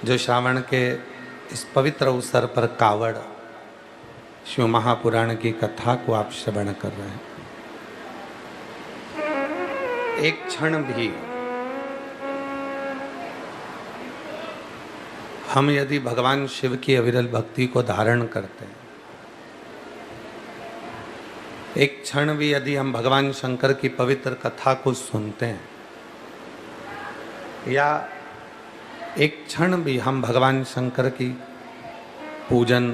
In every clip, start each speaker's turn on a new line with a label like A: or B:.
A: जो श्रावण के इस पवित्र अवसर पर कावड़ शिव महापुराण की कथा को आप श्रवण कर रहे हैं, एक क्षण भी हम यदि भगवान शिव की अविरल भक्ति को धारण करते हैं, एक क्षण भी यदि हम भगवान शंकर की पवित्र कथा को सुनते हैं, या एक क्षण भी हम भगवान शंकर की पूजन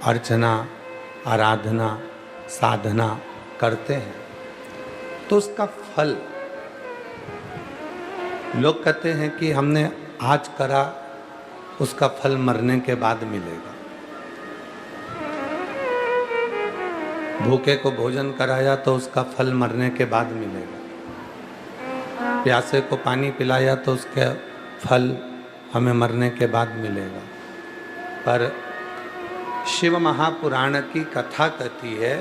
A: अर्चना आराधना साधना करते हैं, तो उसका फल लोग कहते हैं कि हमने आज करा उसका फल मरने के बाद मिलेगा। भूखे को भोजन कराया तो उसका फल मरने के बाद मिलेगा। प्यासे को पानी पिलाया तो उसके फल हमें मरने के बाद मिलेगा। पर शिव महापुराण की कथा कहती है,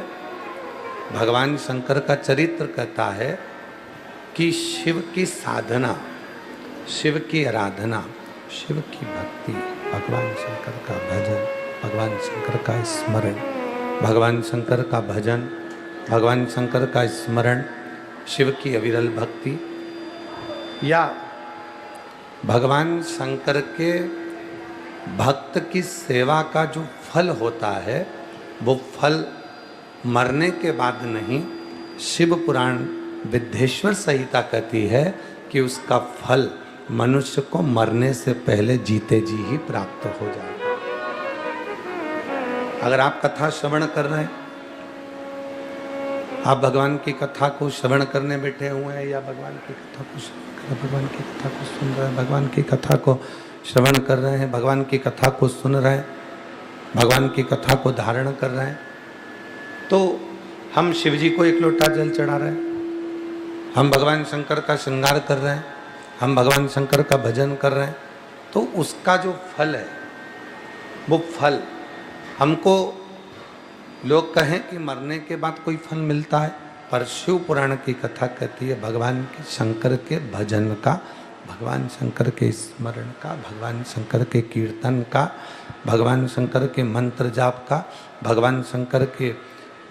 A: भगवान शंकर का चरित्र कहता है कि शिव की साधना, शिव की आराधना, शिव की भक्ति, भगवान शंकर का भजन, भगवान शंकर का स्मरण, भगवान शंकर का भजन, भगवान शंकर का स्मरण, शिव की अविरल भक्ति, या भगवान शंकर के भक्त की सेवा का जो फल होता है, वो फल मरने के बाद नहीं, शिव पुराण विद्येश्वर संहिता कहती है कि उसका फल मनुष्य को मरने से पहले जीते जी ही प्राप्त हो जाएगा। अगर आप कथा श्रवण कर रहे हैं, आप भगवान की कथा को श्रवण करने बैठे हुए हैं, या भगवान की कथा को भगवान की कथा को सुन रहे हैं, भगवान की कथा को श्रवण कर रहे हैं, भगवान की कथा को सुन रहे हैं, भगवान की कथा को धारण कर रहे हैं, तो हम शिव जी को एक लोटा जल चढ़ा रहे हैं, हम भगवान शंकर का श्रृंगार कर रहे हैं, हम भगवान शंकर का भजन कर रहे हैं, तो उसका जो फल है, वो फल हमको लोग कहें कि मरने के बाद कोई फल मिलता है, पर शिव पुराण की कथा कहती है भगवान के शंकर के भजन का, भगवान शंकर के स्मरण का, भगवान शंकर के कीर्तन का, भगवान शंकर के मंत्र जाप का, भगवान शंकर के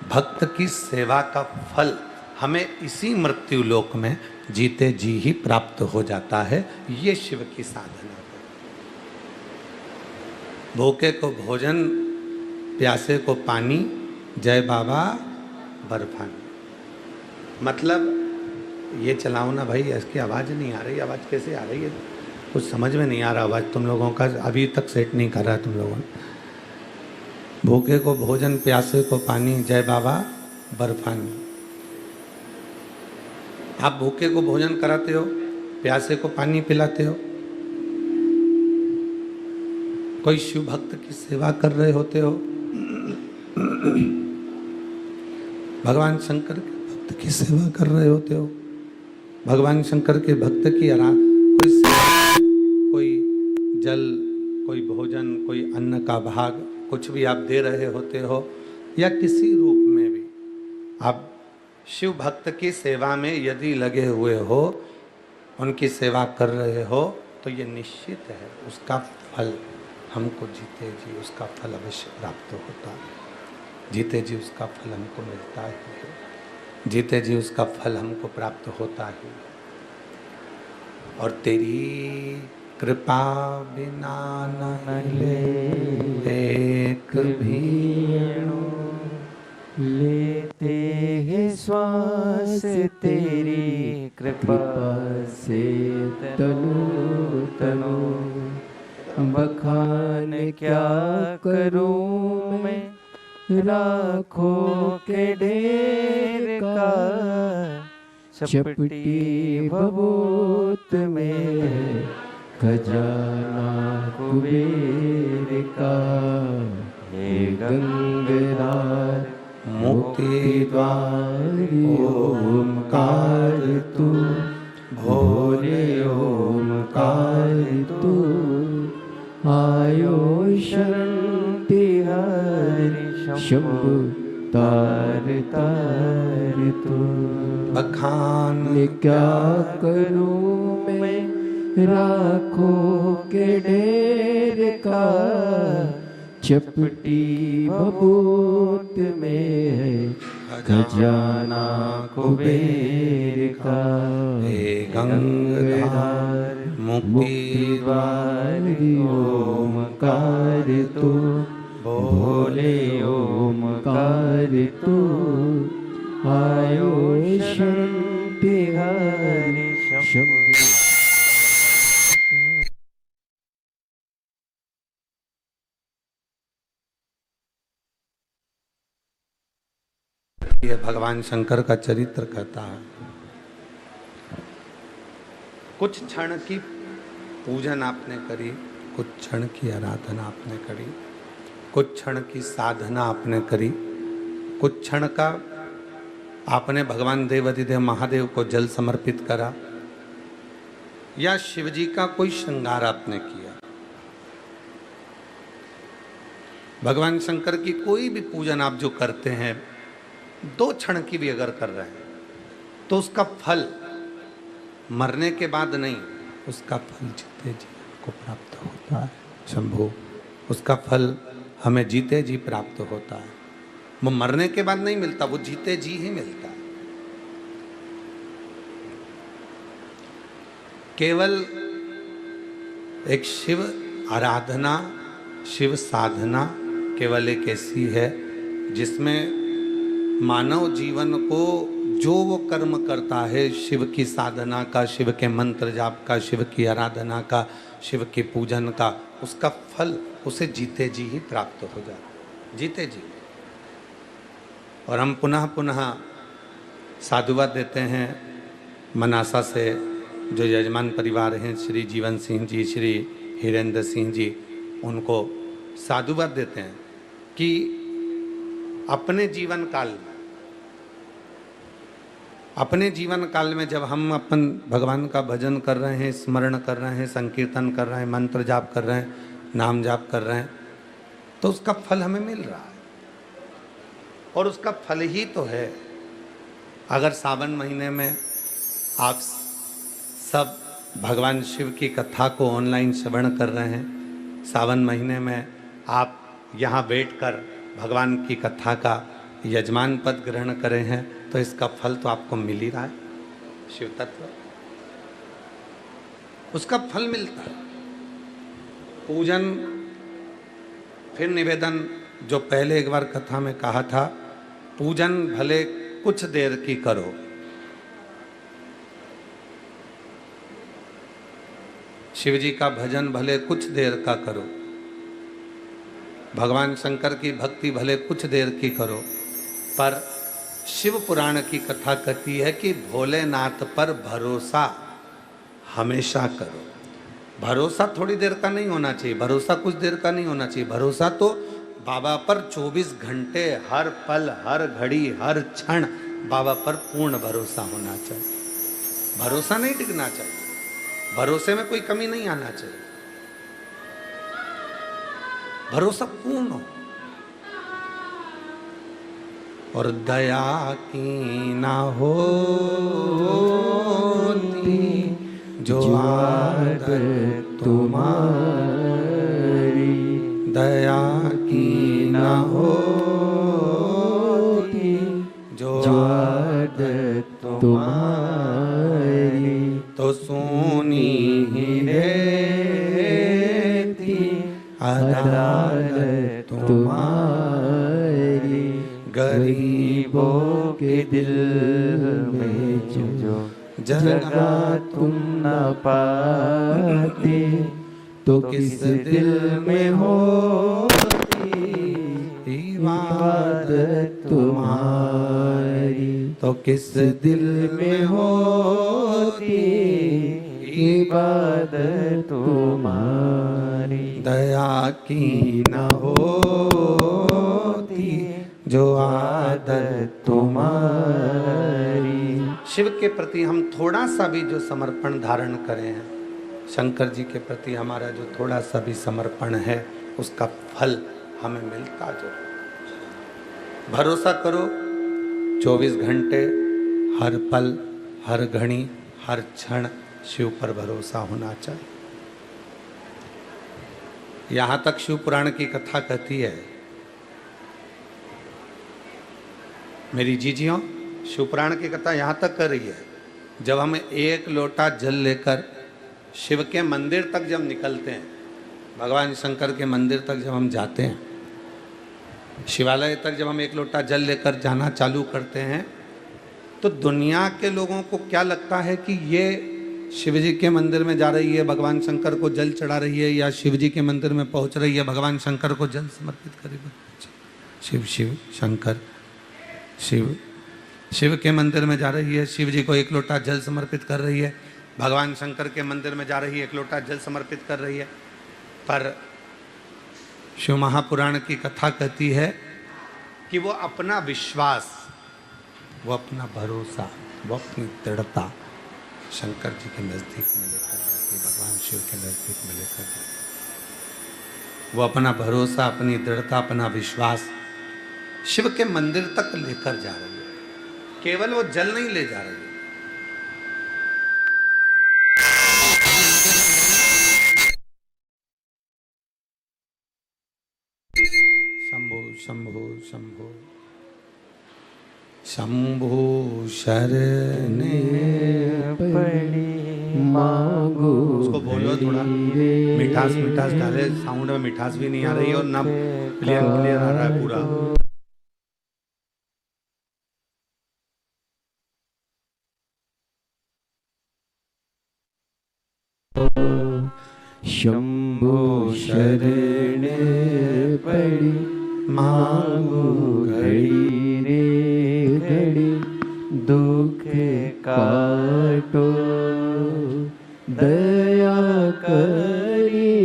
A: भक्त की सेवा का फल हमें इसी मृत्यु लोक में जीते जी ही प्राप्त हो जाता है। ये शिव की साधना है। भूखे को भोजन, प्यासे को पानी, जय बाबा बर्फानी। मतलब ये चलाओ ना भाई, इसकी आवाज़ नहीं आ रही, आवाज़ कैसे आ रही है, कुछ समझ में नहीं आ रहा, आवाज़ तुम लोगों का अभी तक सेट नहीं कर रहा तुम लोगों ने। भूखे को भोजन, प्यासे को पानी, जय बाबा बर्फानी। आप भूखे को भोजन कराते हो, प्यासे को पानी पिलाते हो, कोई शिव भक्त की सेवा कर रहे होते हो, भगवान शंकर के भक्त की सेवा कर रहे होते हो, भगवान शंकर के भक्त की कोई जल, कोई भोजन, कोई अन्न का भाग, कुछ भी आप दे रहे होते हो, या किसी रूप में भी आप शिव भक्त की सेवा में यदि लगे हुए हो, उनकी सेवा कर रहे हो, तो ये निश्चित है उसका फल हमको जीते जी उसका फल अवश्य प्राप्त होता है। जीते जी उसका फल हमको मिलता है, जीते जी उसका फल हमको प्राप्त होता है। और तेरी कृपा बिना न ले एक भी
B: लेते हैं श्वास तेरी कृपा से तनु तनु, बखान क्या करूं मैं लाखों के ढेर का, चपटी भभूत में खजाना कुबेर का। हे गंगरार
A: मुक्ति द्वार ओमकार तू, भोले ओमकार तू,
B: आयो शरण तिहारी शंभु तार तार तू।
A: बखान
B: क्या करूं मैं राखों के ढेर का चपटी बबूत में है खजाना कुबेर का।
A: हे गंगाधर मुक्ति द्वार
B: ओमकार तू भोले ओमकार तू आयो शांति हरि शंभु।
A: ये भगवान शंकर का चरित्र कहता है, कुछ क्षण की पूजन आपने करी, कुछ क्षण की आराधना आपने करी, कुछ क्षण की साधना आपने करी, कुछ क्षण का आपने भगवान देवाधिदेव महादेव को जल समर्पित करा, या शिव जी का कोई श्रृंगार आपने किया। भगवान शंकर की कोई भी पूजन आप जो करते हैं, 2 क्षण की भी अगर कर रहे हैं तो उसका फल मरने के बाद नहीं, उसका फल जीते जी को प्राप्त होता है। शंभु, उसका फल हमें जीते जी प्राप्त होता है। वो मरने के बाद नहीं मिलता, वो जीते जी ही मिलता है। केवल एक शिव आराधना, शिव साधना केवल एक ऐसी है जिसमें मानव जीवन को जो वो कर्म करता है, शिव की साधना का, शिव के मंत्र जाप का, शिव की आराधना का, शिव के पूजन का, उसका फल उसे जीते जी ही प्राप्त हो जाता है, जीते जी। और हम पुनः पुनः साधुवाद देते हैं मनासा से, जो यजमान परिवार हैं, श्री जीवन सिंह जी, श्री हिरेंद्र सिंह जी, उनको साधुवाद देते हैं कि अपने जीवन काल में जब हम अपन भगवान का भजन कर रहे हैं, स्मरण कर रहे हैं, संकीर्तन कर रहे हैं, मंत्र जाप कर रहे हैं, नाम जाप कर रहे हैं, तो उसका फल हमें मिल रहा है। और उसका फल ही तो है, अगर सावन महीने में आप सब भगवान शिव की कथा को ऑनलाइन श्रवण कर रहे हैं, सावन महीने में आप यहाँ बैठकर भगवान की कथा का यजमान पद ग्रहण करें हैं, तो इसका फल तो आपको मिल ही रहा है। शिव तत्व, उसका फल मिलता है। पूजन, फिर निवेदन, जो पहले एक बार कथा में कहा था, पूजन भले कुछ देर की करो, शिव जी का भजन भले कुछ देर का करो, भगवान शंकर की भक्ति भले कुछ देर की करो, पर शिव पुराण की कथा कहती है कि भोलेनाथ पर भरोसा हमेशा करो। भरोसा थोड़ी देर का नहीं होना चाहिए, भरोसा कुछ देर का नहीं होना चाहिए, भरोसा तो बाबा पर 24 घंटे, हर पल, हर घड़ी, हर क्षण बाबा पर पूर्ण भरोसा होना चाहिए। भरोसा नहीं टिकना चाहिए, भरोसे में कोई कमी नहीं आना चाहिए, भरोसा पूर्ण हो। और दया की ना होती जो आदत तुम्हारी, दया की ना होती जो आदत तुम्हारी, तो सोनी ही रहती अदालत तुम्हारी, गरीबों के दिल में जो जगह तुम न पाते, तो किस दिल में होती इबादत तुम्हारी, तो किस दिल में होती इबादत तुम्हारी, दया की न होती जो आदत तुम्हारी। शिव के प्रति हम थोड़ा सा भी जो समर्पण धारण करें हैं, शंकर जी के प्रति हमारा जो थोड़ा सा भी समर्पण है, उसका फल हमें मिलता जो। भरोसा करो, 24 घंटे, हर पल, हर घड़ी, हर क्षण शिव पर भरोसा होना चाहिए। यहाँ तक शिव पुराण की कथा कहती है, मेरी जीजियों, शिव पुराण की कथा यहाँ तक कर रही है, जब हम एक लोटा जल लेकर शिव के मंदिर तक जब निकलते हैं, भगवान शंकर के मंदिर तक जब हम जाते हैं, शिवालय तक जब हम एक लोटा जल लेकर जाना चालू करते हैं, तो दुनिया के लोगों को क्या लगता है कि ये शिव जी के मंदिर में जा रही है, भगवान शंकर को जल चढ़ा रही है, या शिव जी के मंदिर में पहुंच रही है, भगवान शंकर को जल समर्पित करेगी। शिव शिव शंकर शिव शिव के मंदिर में जा रही है, शिव जी को एक लोटा जल समर्पित कर रही है, भगवान शंकर के मंदिर में जा रही है, एक लोटा जल समर्पित कर रही है। पर शिव महापुराण की कथा कहती है कि वो अपना विश्वास, वो अपना भरोसा, वो अपनी दृढ़ता शंकर जी के नज़दीक में लेकर जाती है, भगवान शिव के नज़दीक में लेकर जाती है। वो अपना भरोसा, अपनी दृढ़ता, अपना विश्वास शिव के मंदिर तक लेकर जा रही है। केवल वो जल नहीं ले जा रही है, शंभो शंभो शंभो शंभो शरणे
B: पड़ी मांगो।
A: उसको बोलो थोड़ा मिठास मिठास डाले, साउंड में मिठास भी नहीं आ रही और ना क्लियर क्लियर आ रहा है पूरा।
B: शंभो शरण पड़ी मांगो घड़ी रे घड़ी, दुख काटो दया करी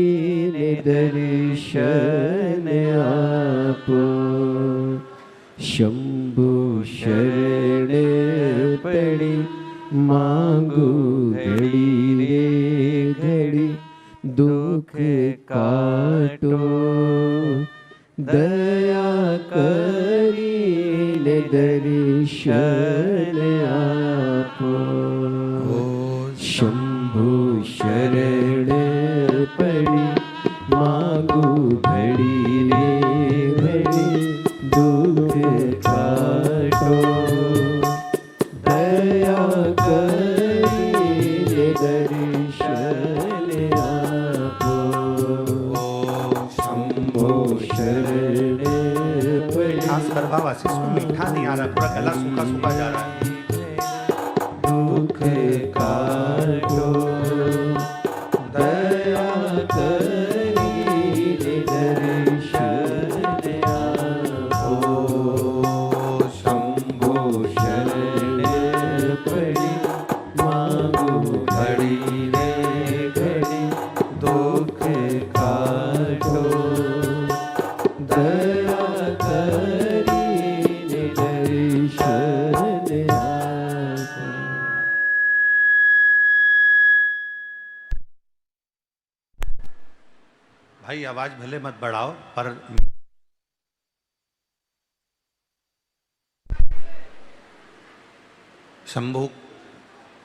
B: ने दर्शन आपो। शंभो शरण पड़ी मांगो घड़ी रे घड़ी, दुख काटो दया करी ने दर्शन आपो। शंभु शरण पड़ी मांगो घड़ी रे घड़ी, दुख काटो दया करी ने दर्शन आपो। शंभो शरण पड़ी।
A: खास कर बाबा इसको मीठा नहीं आ रहा, पूरा गला सूखा सूखा जा रहा है।
B: दुख काटो दया करी ने दर्शन आपो। शंभो शरण पड़ी मांगो घड़ी रे घड़ी, दुख काटो दया करी ने दर्शन आपो।
A: भाई आवाज भले मत बढ़ाओ, पर शंभु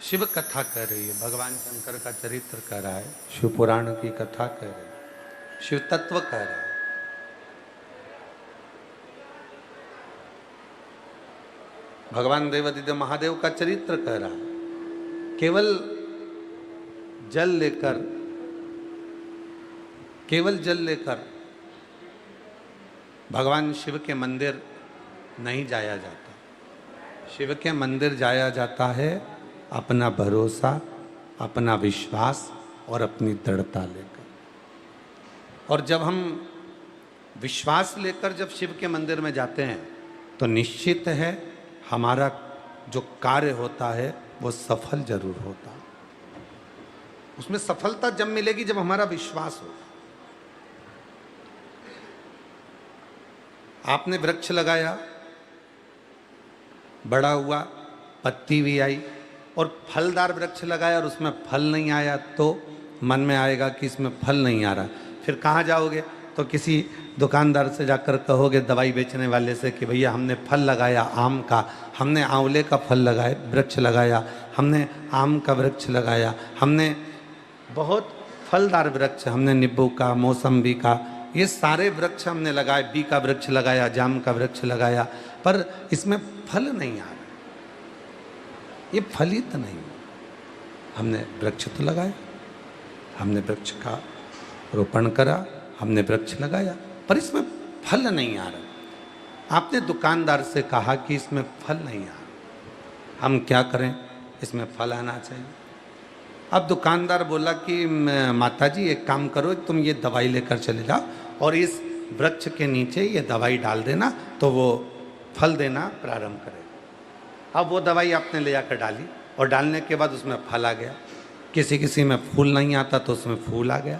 A: शिव कथा कह रही है, भगवान शंकर का चरित्र कह रहा है, शिव पुराण की कथा कह रही है, शिव तत्व कह रहा है। भगवान देवादिदेव महादेव का चरित्र कह रहा है। केवल जल लेकर, केवल जल लेकर भगवान शिव के मंदिर नहीं जाया जाता। शिव के मंदिर जाया जाता है अपना भरोसा, अपना विश्वास और अपनी दृढ़ता लेकर। और जब हम विश्वास लेकर जब शिव के मंदिर में जाते हैं, तो निश्चित है हमारा जो कार्य होता है वो सफल जरूर होता है। उसमें सफलता जब मिलेगी जब हमारा विश्वास हो। आपने वृक्ष लगाया, बड़ा हुआ, पत्ती भी आई, और फलदार वृक्ष लगाया और उसमें फल नहीं आया, तो मन में आएगा कि इसमें फल नहीं आ रहा। फिर कहाँ जाओगे? तो किसी दुकानदार से जाकर कहोगे, दवाई बेचने वाले से, कि भैया हमने फल लगाया आम का, हमने आंवले का फल लगाया, वृक्ष लगाया, हमने आम का वृक्ष लगाया, हमने बहुत फलदार वृक्ष, हमने नींबू का, मौसम्बी का, ये सारे वृक्ष हमने लगाए, बी का वृक्ष लगाया, जाम का वृक्ष लगाया, पर इसमें फल नहीं आ रहा, ये फलित नहीं। हमने वृक्ष तो लगाया, हमने वृक्ष का रोपण करा, हमने वृक्ष लगाया, पर इसमें फल नहीं आ रहा। आपने दुकानदार से कहा कि इसमें फल नहीं आ रहा, हम क्या करें, इसमें फल आना चाहिए। अब दुकानदार बोला कि माता जी एक काम करो, तुम ये दवाई लेकर चले जाओ और इस वृक्ष के नीचे ये दवाई डाल देना, तो वो फल देना प्रारंभ करेगा। अब वो दवाई आपने ले जाकर डाली और डालने के बाद उसमें फल आ गया। किसी किसी में फूल नहीं आता तो उसमें फूल आ गया।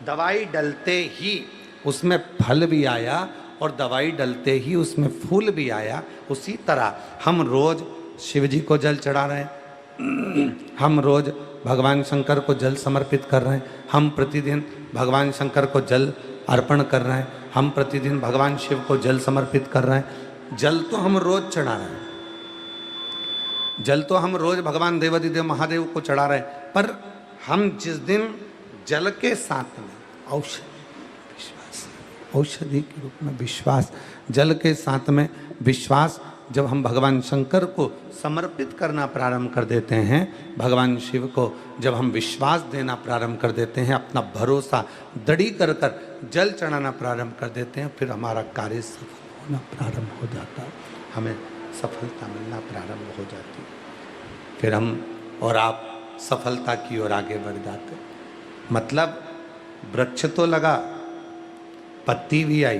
A: दवाई डलते ही उसमें फल भी आया और दवाई डलते ही उसमें फूल भी आया। उसी तरह हम रोज शिव जी को जल चढ़ा रहे हैं, हम रोज भगवान शंकर को जल समर्पित कर रहे हैं, हम प्रतिदिन भगवान शंकर को जल अर्पण कर रहे हैं, हम प्रतिदिन भगवान शिव को जल समर्पित कर रहे हैं। जल तो हम रोज चढ़ा रहे हैं, जल तो हम रोज भगवान देवाधिदेव महादेव को चढ़ा रहे हैं, पर हम जिस दिन जल के साथ में औषधि के रूप में विश्वास, जल के साथ में विश्वास, जब हम भगवान शंकर को समर्पित करना प्रारंभ कर देते हैं, भगवान शिव को जब हम विश्वास देना प्रारंभ कर देते हैं, अपना भरोसा दृढ़ कर जल चढ़ाना प्रारंभ कर देते हैं, फिर हमारा कार्य सफल होना प्रारंभ हो जाता है, हमें सफलता मिलना प्रारंभ हो जाती है। फिर हम और आप सफलता की ओर आगे बढ़ जाते। मतलब वृक्ष तो लगा, पत्ती भी आई,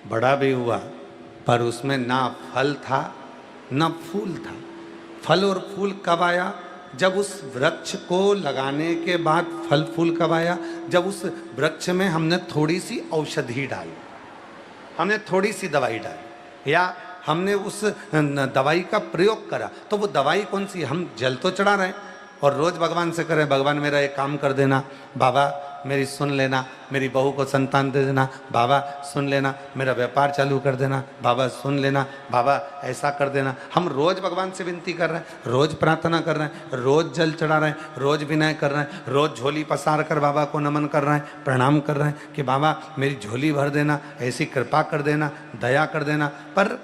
A: बड़ा भी हुआ, पर उसमें ना फल था ना फूल था। फल और फूल कब आया? जब उस वृक्ष को लगाने के बाद फल फूल कब आया? जब उस वृक्ष में हमने थोड़ी सी औषधि डाली, हमने थोड़ी सी दवाई डाली, या हमने उस दवाई का प्रयोग करा। तो वो दवाई कौन सी? हम जल तो चढ़ा रहे हैं और रोज भगवान से करें, भगवान मेरा एक काम कर देना, बाबा मेरी सुन लेना, मेरी बहू को संतान दे देना, बाबा सुन लेना, मेरा व्यापार चालू कर देना, बाबा सुन लेना, बाबा ऐसा कर देना। हम रोज भगवान से विनती कर रहे हैं, रोज प्रार्थना कर रहे हैं, रोज जल चढ़ा रहे हैं, रोज विनय कर रहे हैं, रोज झोली पसार कर बाबा को नमन कर रहे हैं, प्रणाम कर रहे हैं कि बाबा मेरी झोली भर देना, ऐसी कृपा कर देना, दया कर देना। पर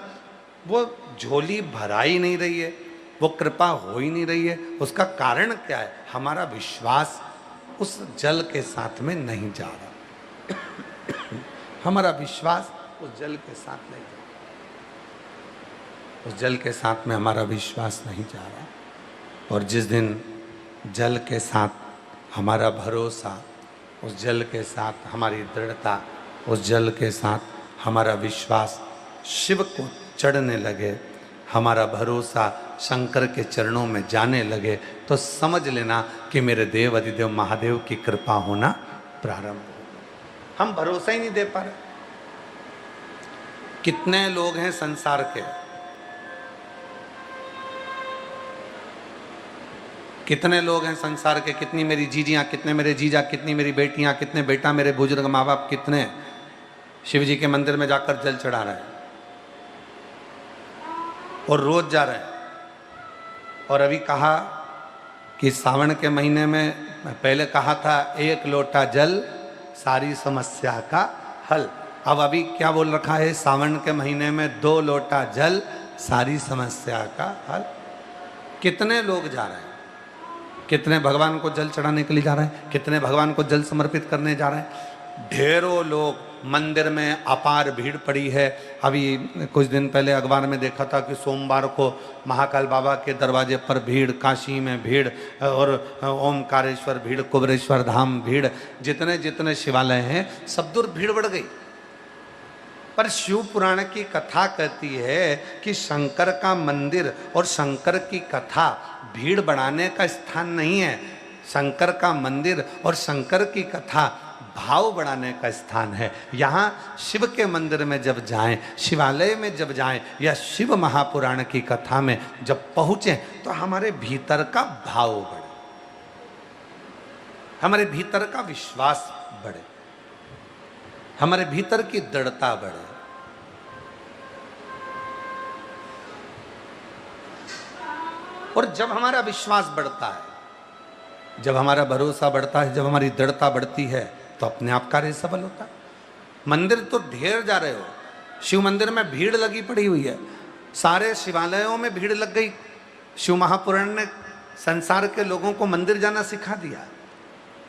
A: वो झोली भरा ही नहीं रही है, वो कृपा हो ही नहीं रही है। उसका कारण क्या है? हमारा विश्वास उस जल के साथ में नहीं जा रहा। हमारा विश्वास उस जल के साथ नहीं जा रहा, उस जल के साथ में हमारा विश्वास नहीं जा रहा। और जिस दिन जल के साथ हमारा भरोसा, उस जल के साथ हमारी दृढ़ता, उस जल के साथ हमारा विश्वास शिव को चढ़ने लगे, हमारा भरोसा शंकर के चरणों में जाने लगे, तो समझ लेना कि मेरे देव अधिदेव महादेव की कृपा होना प्रारंभ हो। हम भरोसा ही नहीं दे पा रहे। कितने लोग हैं संसार के, कितने लोग हैं संसार के, कितनी मेरी जीजियां, कितने मेरे जीजा, कितनी मेरी बेटियां, कितने बेटा मेरे बुजुर्ग माँ बाप, कितने शिव जी के मंदिर में जाकर जल चढ़ा रहे हैं और रोज जा रहे हैं। और अभी कहा कि सावन के महीने में, पहले कहा था 1 लोटा जल सारी समस्या का हल। अब अभी क्या बोल रखा है? सावन के महीने में 2 लोटा जल सारी समस्या का हल। कितने लोग जा रहे हैं, कितने भगवान को जल चढ़ाने के लिए जा रहे हैं, कितने भगवान को जल समर्पित करने जा रहे हैं। ढेरों लोग, मंदिर में अपार भीड़ पड़ी है। अभी कुछ दिन पहले अखबार में देखा था कि सोमवार को महाकाल बाबा के दरवाजे पर भीड़, काशी में भीड़, और ओमकारेश्वर भीड़, कुबरेश्वर धाम भीड़, जितने जितने शिवालय हैं सब दूर भीड़ बढ़ गई। पर शिव पुराण की कथा कहती है कि शंकर का मंदिर और शंकर की कथा भीड़ बढ़ाने का स्थान नहीं है। शंकर का मंदिर और शंकर की कथा भाव बढ़ाने का स्थान है। यहाँ शिव के मंदिर में जब जाएं, शिवालय में जब जाएं, या शिव महापुराण की कथा में जब पहुँचें, तो हमारे भीतर का भाव बढ़े, हमारे भीतर का विश्वास बढ़े। हमारे भीतर की दृढ़ता बढ़े। और जब हमारा विश्वास बढ़ता है, जब हमारा भरोसा बढ़ता है, जब हमारी दृढ़ता बढ़ती है, तो अपने आप कार्य सफल होता है। मंदिर तो ढेर जा रहे हो, शिव मंदिर में भीड़ लगी पड़ी हुई है, सारे शिवालयों में भीड़ लग गई। शिव महापुराण ने संसार के लोगों को मंदिर जाना सिखा दिया,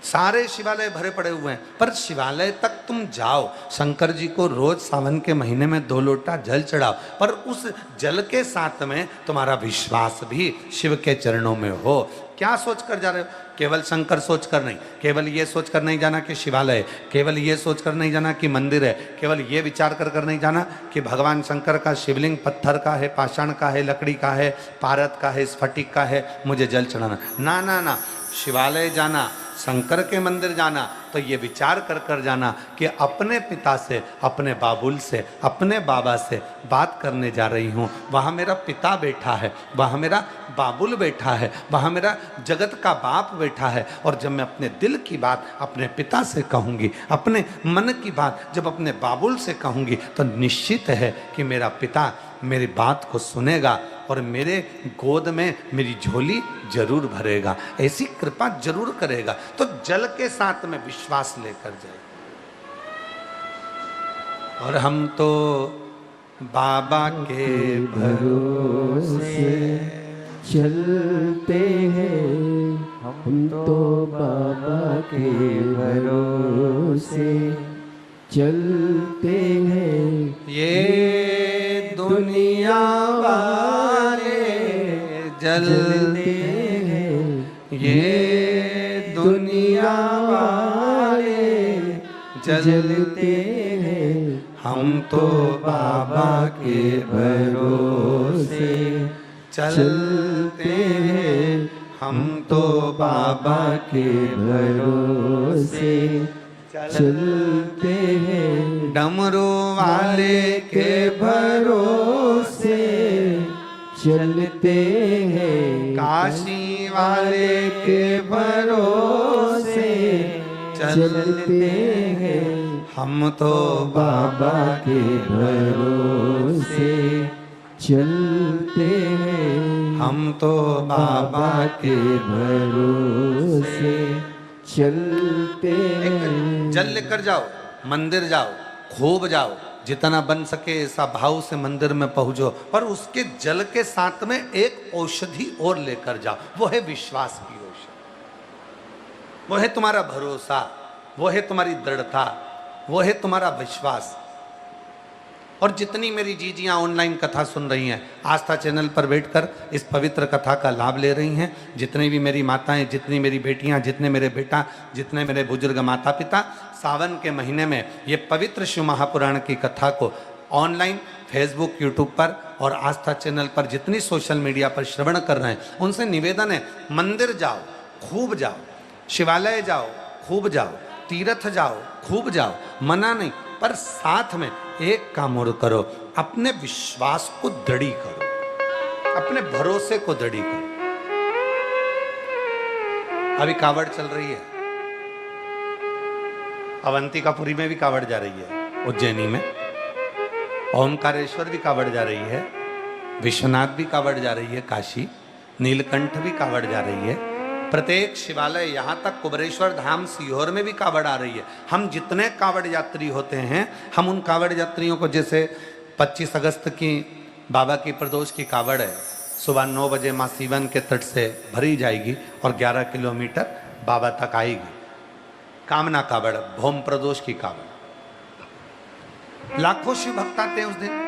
A: सारे शिवालय भरे पड़े हुए हैं। पर शिवालय तक तुम जाओ, शंकर जी को रोज सावन के महीने में 2 लोटा जल चढ़ाओ, पर उस जल के साथ में तुम्हारा विश्वास भी शिव के चरणों में हो। क्या सोच कर जा रहे हो? केवल शंकर सोच कर नहीं, केवल ये सोच कर नहीं जाना कि शिवालय है, केवल ये सोच कर नहीं जाना कि मंदिर है, केवल ये विचार कर नहीं जाना कि भगवान शंकर का शिवलिंग पत्थर का है, पाषाण का है, लकड़ी का है, पारद का है, स्फटिक का है, मुझे जल चढ़ाना। ना ना ना, शिवालय जाना, शंकर के मंदिर जाना, तो ये विचार कर जाना कि अपने पिता से, अपने बाबुल से, अपने बाबा से बात करने जा रही हूँ। वहाँ मेरा पिता बैठा है, वहाँ मेरा बाबुल बैठा है, वहाँ मेरा जगत का बाप बैठा है। और जब मैं अपने दिल की बात अपने पिता से कहूँगी, अपने मन की बात जब अपने बाबुल से कहूँगी, तो निश्चित है कि मेरा पिता मेरी बात को सुनेगा और मेरे गोद में मेरी झोली जरूर भरेगा, ऐसी कृपा जरूर करेगा। तो जल के साथ में विश्वास लेकर जाए। और हम तो बाबा के
B: भरोसे चलते हैं, हम तो बाबा के भरोसे चलते हैं।
A: ये दुनिया वाले जलते हैं, ये दुनिया वाले जलते हैं, हम तो बाबा के भरोसे चलते हैं, हम तो बाबा के भरोसे चलते हैं। डमरू वाले के भरोसे
B: चलते हैं,
A: काशी वाले के भरोसे चलते हैं, हम तो
B: बाबा के भरोसे चलते हैं,
A: हम तो बाबा
B: के भरोसे चलते हैं।
A: जल लेकर जाओ, मंदिर जाओ, खूब जाओ, जितना बन सके ऐसा भाव से मंदिर में पहुंचो। पर उसके जल के साथ में एक औषधि और लेकर जाओ, वो है विश्वास की औषधि, वो है तुम्हारा भरोसा, वो है तुम्हारी दृढ़ता, वो है तुम्हारा विश्वास। और जितनी मेरी जीजियाँ ऑनलाइन कथा सुन रही हैं, आस्था चैनल पर बैठकर इस पवित्र कथा का लाभ ले रही हैं, जितनी भी मेरी माताएं, जितनी मेरी बेटियां, जितने मेरे बेटा, जितने मेरे बुजुर्ग माता पिता सावन के महीने में ये पवित्र शिव महापुराण की कथा को ऑनलाइन फेसबुक, यूट्यूब पर और आस्था चैनल पर जितनी सोशल मीडिया पर श्रवण कर रहे हैं, उनसे निवेदन है, मंदिर जाओ, खूब जाओ, शिवालय जाओ, खूब जाओ, तीर्थ जाओ, खूब जाओ, मना नहीं, पर साथ में एक काम और करो, अपने विश्वास को दृढ़ी करो, अपने भरोसे को दृढ़ी करो। अभी कावड़ चल रही है, अवंतिकापुरी में भी कावड़ जा रही है, उज्जैनी में ओमकारेश्वर भी कावड़ जा रही है, विश्वनाथ भी कावड़ जा रही है, काशी नीलकंठ भी कावड़ जा रही है, प्रत्येक शिवालय, यहाँ तक कुबरेश्वर धाम सीहोर में भी कावड़ आ रही है। हम जितने कावड़ यात्री होते हैं, हम उन कावड़ यात्रियों को, जैसे 25 अगस्त की बाबा की प्रदोष की कावड़ है, सुबह 9 बजे माँ सीवन के तट से भरी जाएगी और 11 किलोमीटर बाबा तक आएगी। कामना कावड़, भौम प्रदोष की कावड़, लाखों शिव भक्त आते हैं उस दिन।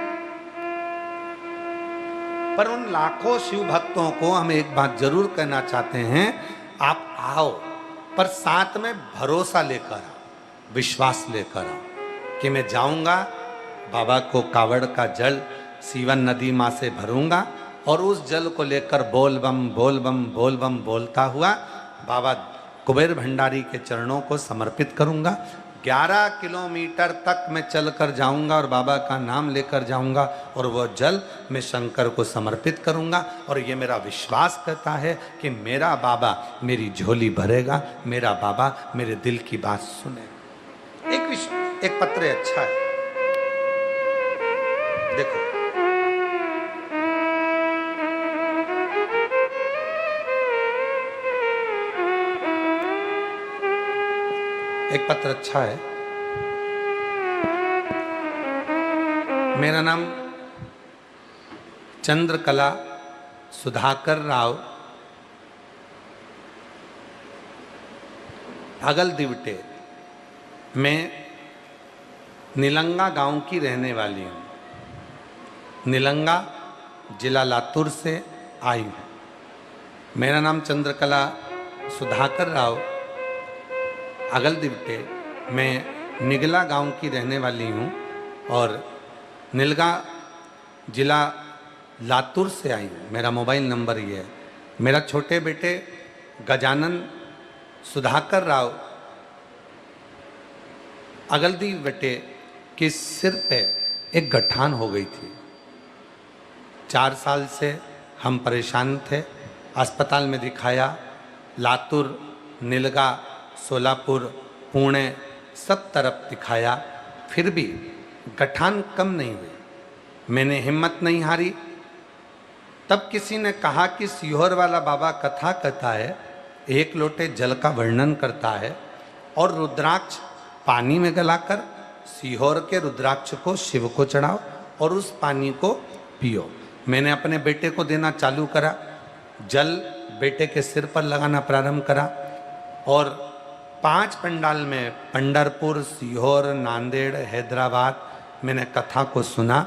A: पर उन लाखों शिव भक्तों को हम एक बात जरूर कहना चाहते हैं, आप आओ, पर साथ में भरोसा लेकर आओ, विश्वास लेकर आओ कि मैं जाऊंगा, बाबा को कावड़ का जल सीवन नदी माँ से भरूंगा और उस जल को लेकर बोल बम बोल बम बोल बम बोलता हुआ बाबा कुबेर भंडारी के चरणों को समर्पित करूंगा। 11 किलोमीटर तक मैं चलकर जाऊंगा और बाबा का नाम लेकर जाऊंगा और वो जल मैं शंकर को समर्पित करूंगा। और ये मेरा विश्वास कहता है कि मेरा बाबा मेरी झोली भरेगा, मेरा बाबा मेरे दिल की बात सुनेगा। एक एक पत्र अच्छा है, देखो। एक पत्र अच्छा है। मेरा नाम चंद्रकला सुधाकर राव अगल दिवटे, मैं निलंगा गांव की रहने वाली हूँ। निलंगा जिला लातूर से आई हूँ। मेरा नाम चंद्रकला सुधाकर राव अगल दिवटे, मैं निगला गांव की रहने वाली हूँ और निलगा जिला लातूर से आई हूँ। मेरा मोबाइल नंबर ये है। मेरा छोटे बेटे गजानन सुधाकर राव अगलदी बेटे के सिर पे एक गठान हो गई थी। 4 साल से हम परेशान थे। अस्पताल में दिखाया, लातूर, निलगा, सोलापुर, पुणे, सब तरफ दिखाया, फिर भी गठान कम नहीं हुई। मैंने हिम्मत नहीं हारी। तब किसी ने कहा कि सीहोर वाला बाबा कथा कहता है, 1 लोटे जल का वर्णन करता है और रुद्राक्ष पानी में गलाकर सीहोर के रुद्राक्ष को शिव को चढ़ाओ और उस पानी को पियो। मैंने अपने बेटे को देना चालू करा, जल बेटे के सिर पर लगाना प्रारंभ करा और 5 पंडाल में पंढरपुर, सीहोर, नांदेड़, हैदराबाद मैंने कथा को सुना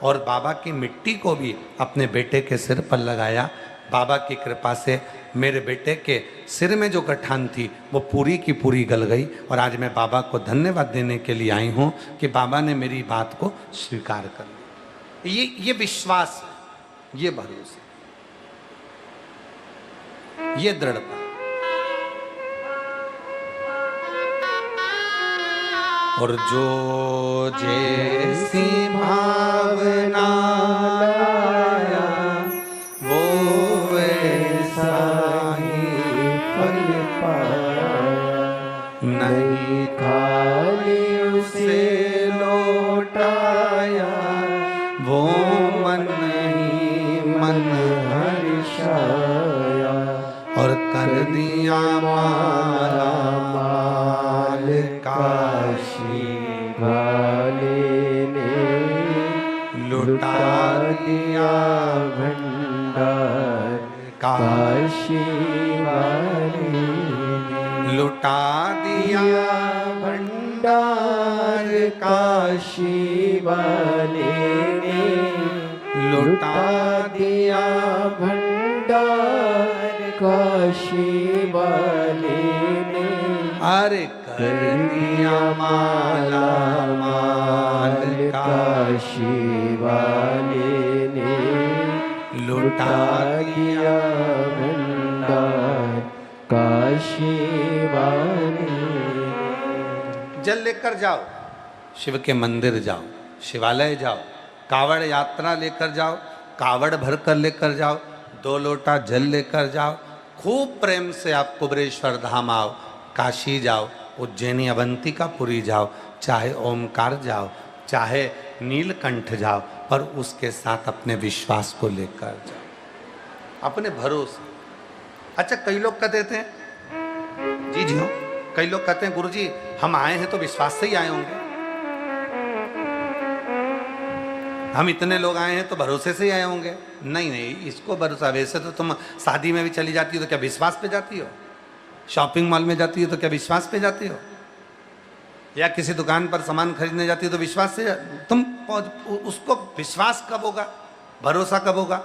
A: और बाबा की मिट्टी को भी अपने बेटे के सिर पर लगाया। बाबा की कृपा से मेरे बेटे के सिर में जो गठान थी वो पूरी की पूरी गल गई और आज मैं बाबा को धन्यवाद देने के लिए आई हूँ कि बाबा ने मेरी बात को स्वीकार कर लिया। ये विश्वास, ये भरोसा, ये दृढ़ता। और जो जैसी भावना लाया वो वैसा ही
B: फल पाया,
A: नहीं
B: खाली
A: उसे लौटाया, वो मन ही मन
B: हर्षाया,
A: और कर दिया माला माल काशी
B: वाले ने
A: लुटा
B: दिया भंडार काशी वाले ने
A: लुटा दिया
B: भंडार काशी वाले ने लुटा दिया भंडार काशी वाले ने
A: अरे कर दिया माला माल
B: काशी वाले ने
A: लुटा
B: दिया भंडार काशी वाले ने।
A: जल लेकर जाओ, शिव के मंदिर जाओ, शिवालय जाओ, कावड़ यात्रा लेकर जाओ, कावड़ भर कर लेकर जाओ, 2 लोटा जल लेकर जाओ, खूब प्रेम से आप कुबरेश्वर धाम आओ, काशी जाओ, उज्जैनी अवंतिकापुरी जाओ, चाहे ओमकार जाओ, चाहे नीलकंठ जाओ, पर उसके साथ अपने विश्वास को लेकर जाओ, अपने भरोसे। अच्छा, कई लोग कहते थे, जी जी हो, कई लोग कहते हैं गुरुजी हम आए हैं तो विश्वास से ही आए होंगे, हम इतने लोग आए हैं तो भरोसे से ही आए होंगे। नहीं नहीं, इसको भरोसा, वैसे तो तुम शादी में भी चली जाती हो तो क्या विश्वास पे जाती हो? शॉपिंग मॉल में जाती हो तो क्या विश्वास पे जाती हो? या किसी दुकान पर सामान खरीदने जाती हो तो विश्वास से तुम उसको विश्वास कब होगा, भरोसा कब होगा,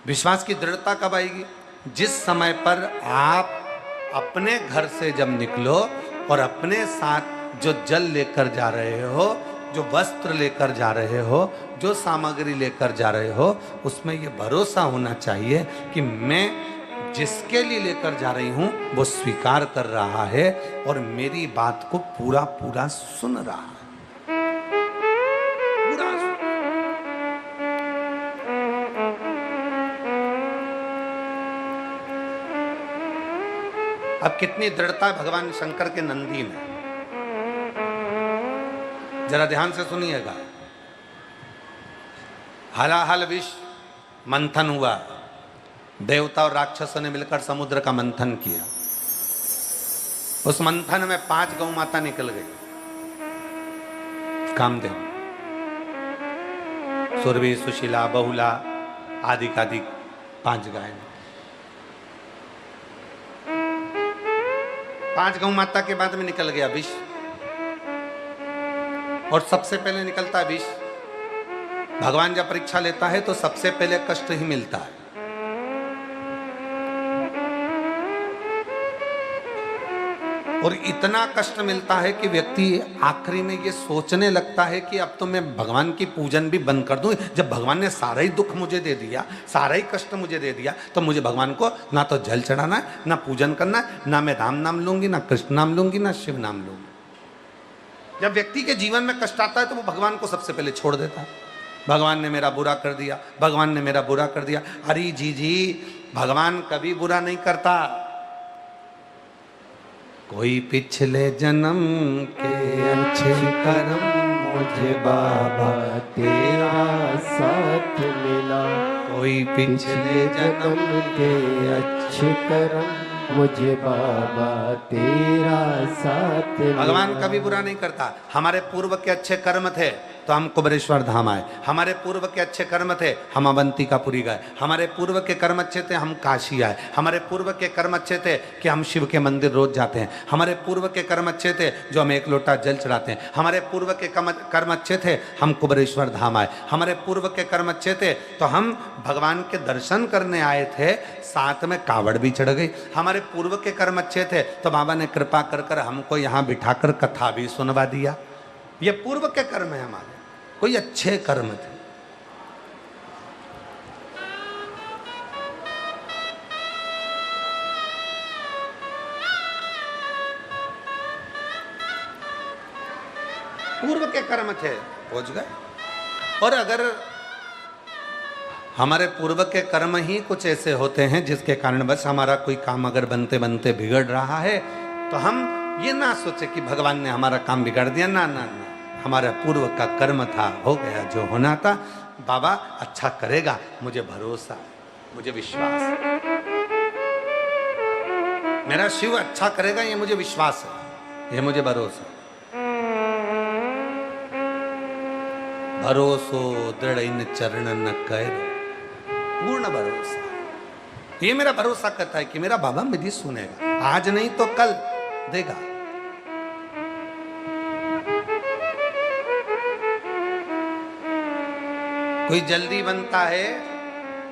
A: विश्वास की दृढ़ता कब आएगी? जिस समय पर आप अपने घर से जब निकलो और अपने साथ जो जल लेकर जा रहे हो, जो वस्त्र लेकर जा रहे हो, जो सामग्री लेकर जा रहे हो, उसमें ये भरोसा होना चाहिए कि मैं जिसके लिए लेकर जा रही हूं वो स्वीकार कर रहा है और मेरी बात को पूरा पूरा सुन रहा है, पूरा सुन। अब कितनी दृढ़ता भगवान शंकर के नंदी में, जरा ध्यान से सुनिएगा। हलाहल विष मंथन हुआ, देवता और राक्षसों ने मिलकर समुद्र का मंथन किया। उस मंथन में 5 गौ माता निकल गई। कामदेव, सुरभि, सुशीला, बहुला आदि का 5 गाय। 5 गौ माता के बाद में निकल गया विष, और सबसे पहले निकलता है विष। भगवान जब परीक्षा लेता है तो सबसे पहले कष्ट ही मिलता है। और इतना कष्ट मिलता है कि व्यक्ति आखिरी में ये सोचने लगता है कि अब तो मैं भगवान की पूजन भी बंद कर दूं। जब भगवान ने सारा ही दुख मुझे दे दिया, सारा ही कष्ट मुझे दे दिया, तो मुझे भगवान को ना तो जल चढ़ाना है, ना पूजन करना है, ना मैं राम नाम लूंगी, ना कृष्ण नाम लूंगी, ना शिव नाम लूंगी। जब व्यक्ति के जीवन में कष्ट आता है तो वो भगवान को सबसे पहले छोड़ देता है। भगवान ने मेरा बुरा कर दिया, भगवान ने मेरा बुरा कर दिया। अरे जी, भगवान कभी बुरा नहीं करता। कोई पिछले जन्म के अच्छे कर्म
B: मुझे बाबा तेरा साथ मिला।
A: कोई पिछले जन्म
B: जन्म के अच्छे कर्म मुझे बाबा तेरा साथ मिला।
A: भगवान कभी बुरा नहीं करता। हमारे पूर्व के अच्छे कर्म थे तो हम कुबरेश्वर धाम आए। हमारे पूर्व के अच्छे कर्म थे, हम अवंतिकापुरी गए। हमारे पूर्व के कर्म अच्छे थे, हम काशी आए। हमारे पूर्व के कर्म अच्छे थे कि हम शिव के मंदिर रोज जाते हैं। हमारे पूर्व के कर्म अच्छे थे जो हम 1 लोटा जल चढ़ाते हैं। हमारे पूर्व के कर्म अच्छे थे, हम कुबरेश्वर धाम आए। हमारे पूर्व के कर्म अच्छे थे तो हम भगवान के दर्शन करने आए थे, साथ में कावड़ भी चढ़ गई। हमारे पूर्व के कर्म अच्छे थे तो बाबा ने कृपा कर कर हमको यहाँ बिठाकर कथा भी सुनवा दिया। ये पूर्व के कर्म है हमारे, कोई अच्छे कर्म थे। पूर्व के कर्म थे, पहुंच गए। और अगर हमारे पूर्व के कर्म ही कुछ ऐसे होते हैं जिसके कारण बस हमारा कोई काम अगर बनते बनते बिगड़ रहा है, तो हम ये ना सोचे कि भगवान ने हमारा काम बिगाड़ दिया। ना ना ना, हमारा पूर्व का कर्म था, हो गया जो होना था। बाबा अच्छा करेगा, मुझे भरोसा, मुझे विश्वास, मेरा शिव अच्छा करेगा, ये मुझे विश्वास है, ये मुझे भरोसा। भरोसो दृढ़ इन चरण न कैरो, पूर्ण भरोसा। ये मेरा भरोसा करता है कि मेरा बाबा मेरी सुनेगा, आज नहीं तो कल देगा। कोई जल्दी बनता है,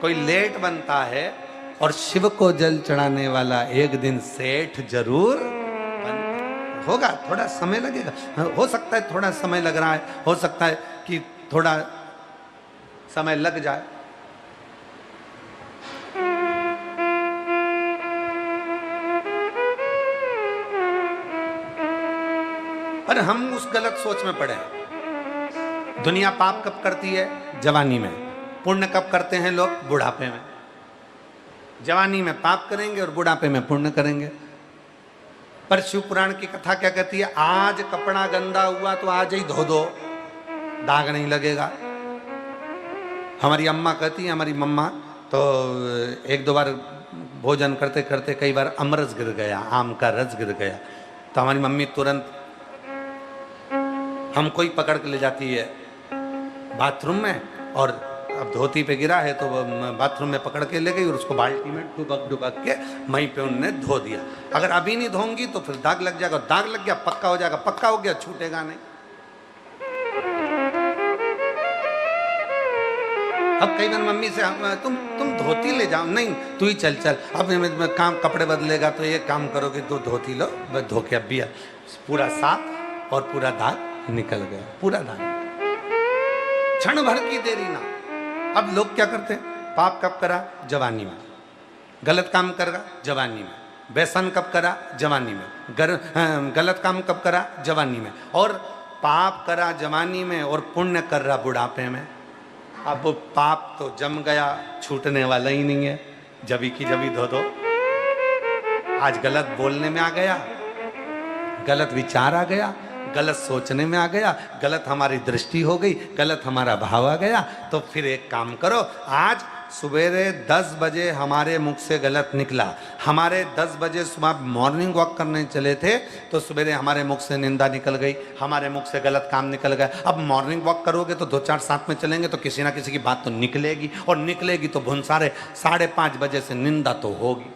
A: कोई लेट बनता है, और शिव को जल चढ़ाने वाला एक दिन सेठ जरूर होगा। थोड़ा समय लगेगा, हो सकता है थोड़ा समय लग रहा है, हो सकता है कि थोड़ा समय लग जाए। पर हम उस गलत सोच में पड़े हैं। दुनिया पाप कब करती है? जवानी में। पुण्य कब करते हैं लोग? बुढ़ापे में। जवानी में पाप करेंगे और बुढ़ापे में पुण्य करेंगे। पर शिव पुराण की कथा क्या कहती है? आज कपड़ा गंदा हुआ तो आज ही धो दो, दाग नहीं लगेगा। हमारी अम्मा कहती है, हमारी मम्मा तो 1-2 बार भोजन करते करते कई बार अमरस गिर गया, आम का रस गिर गया, तो हमारी मम्मी तुरंत हमको ही पकड़ के ले जाती है बाथरूम में, और अब धोती पे गिरा है तो बाथरूम में पकड़ के ले गई और उसको बाल्टी में डुबक डुबक के वहीं पे उनने धो दिया। अगर अभी नहीं धोंगी तो फिर दाग लग जाएगा, दाग लग गया पक्का हो जाएगा, पक्का हो गया छूटेगा नहीं। अब कई बार मम्मी से तुम धोती ले जाओ, नहीं तू ही चल चल, अब काम कपड़े बदलेगा तो ये काम करोगे तो धोती लो, बस धो के अब भी पूरा साफ और पूरा दाग निकल गया, पूरा दाग, क्षण भर की देरी ना। अब लोग क्या करते हैं? पाप कब करा? जवानी में। गलत काम करा? जवानी में। व्यसन कब करा? जवानी में। गलत काम कब करा? जवानी में। और पाप करा जवानी में और पुण्य कर रहा बुढ़ापे में। अब वो पाप तो जम गया, छूटने वाला ही नहीं है, जबी की जबी धो दो। आज गलत बोलने में आ गया, गलत विचार आ गया, गलत सोचने में आ गया, गलत हमारी दृष्टि हो गई, गलत हमारा भाव आ गया, तो फिर एक काम करो, आज सवेरे 10 बजे हमारे मुख से गलत निकला, हमारे 10 बजे सुबह मॉर्निंग वॉक करने चले थे तो सवेरे हमारे मुख से निंदा निकल गई, हमारे मुख से गलत काम निकल गया। अब मॉर्निंग वॉक करोगे तो 2-4 साथ में चलेंगे तो किसी ना किसी की बात तो निकलेगी, और निकलेगी तो भुनसारे 5:30 बजे से निंदा तो होगी,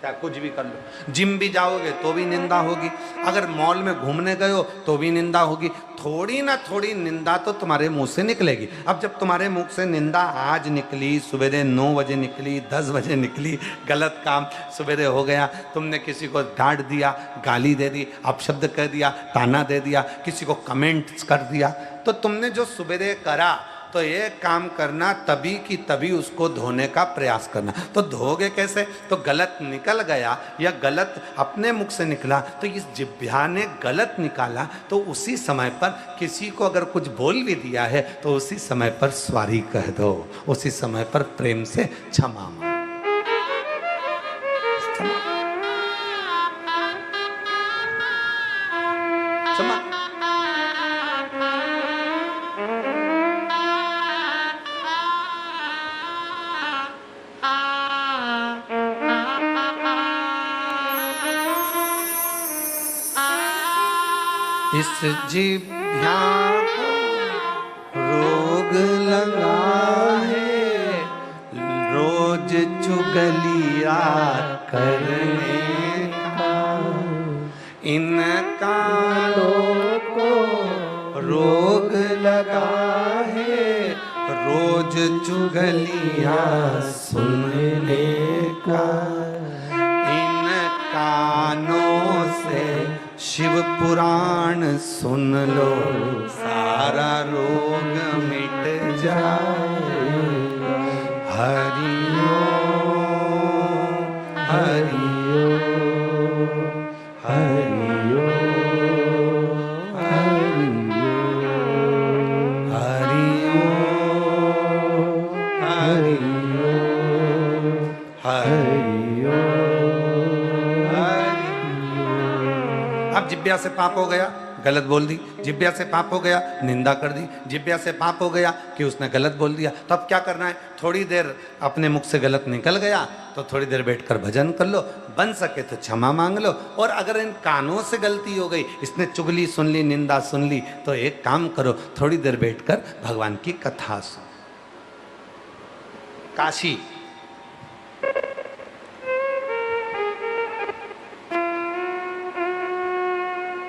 A: चाहे कुछ भी कर लो। जिम भी जाओगे तो भी निंदा होगी, अगर मॉल में घूमने गए हो तो भी निंदा होगी, थोड़ी ना थोड़ी निंदा तो तुम्हारे मुंह से निकलेगी। अब जब तुम्हारे मुख से निंदा आज निकली, सवेरे 9 बजे निकली, 10 बजे निकली, गलत काम सवेरे हो गया, तुमने किसी को डांट दिया, गाली दे दी, अपशब्द कह दिया, ताना दे दिया, किसी को कमेंट्स कर दिया, तो तुमने जो सवेरे करा तो ये काम करना तभी की तभी उसको धोने का प्रयास करना। तो धोगे कैसे? तो गलत निकल गया या गलत अपने मुख से निकला, तो इस जिह्वा ने गलत निकाला, तो उसी समय पर किसी को अगर कुछ बोल भी दिया है तो उसी समय पर सॉरी कह दो, उसी समय पर प्रेम से क्षमा मांगो। क्षमा इस जिह्वा को रोग लगा है, रोज चुगलिया करने का, इन कानों को रोग लगा है, रोज चुगलिया सुनने का, इन कानों से शिव पुराण सुन लो, सारा रोग मिट जाए। हरि ओम, हरि ओम, हरि ओम, हरि ओम, हरि ओम, हरि ओम। अब जिब्या से पाप हो गया, गलत बोल दी, जिब्या से पाप हो गया, निंदा कर दी, जिब्या से पाप हो गया कि उसने गलत बोल दिया, तो अब क्या करना है? थोड़ी देर अपने मुख से गलत निकल गया तो थोड़ी देर बैठकर भजन कर लो, बन सके तो क्षमा मांग लो। और अगर इन कानों से गलती हो गई, इसने चुगली सुन ली, निंदा सुन ली, तो एक काम करो, थोड़ी देर बैठकर भगवान की कथा सुनो। काशी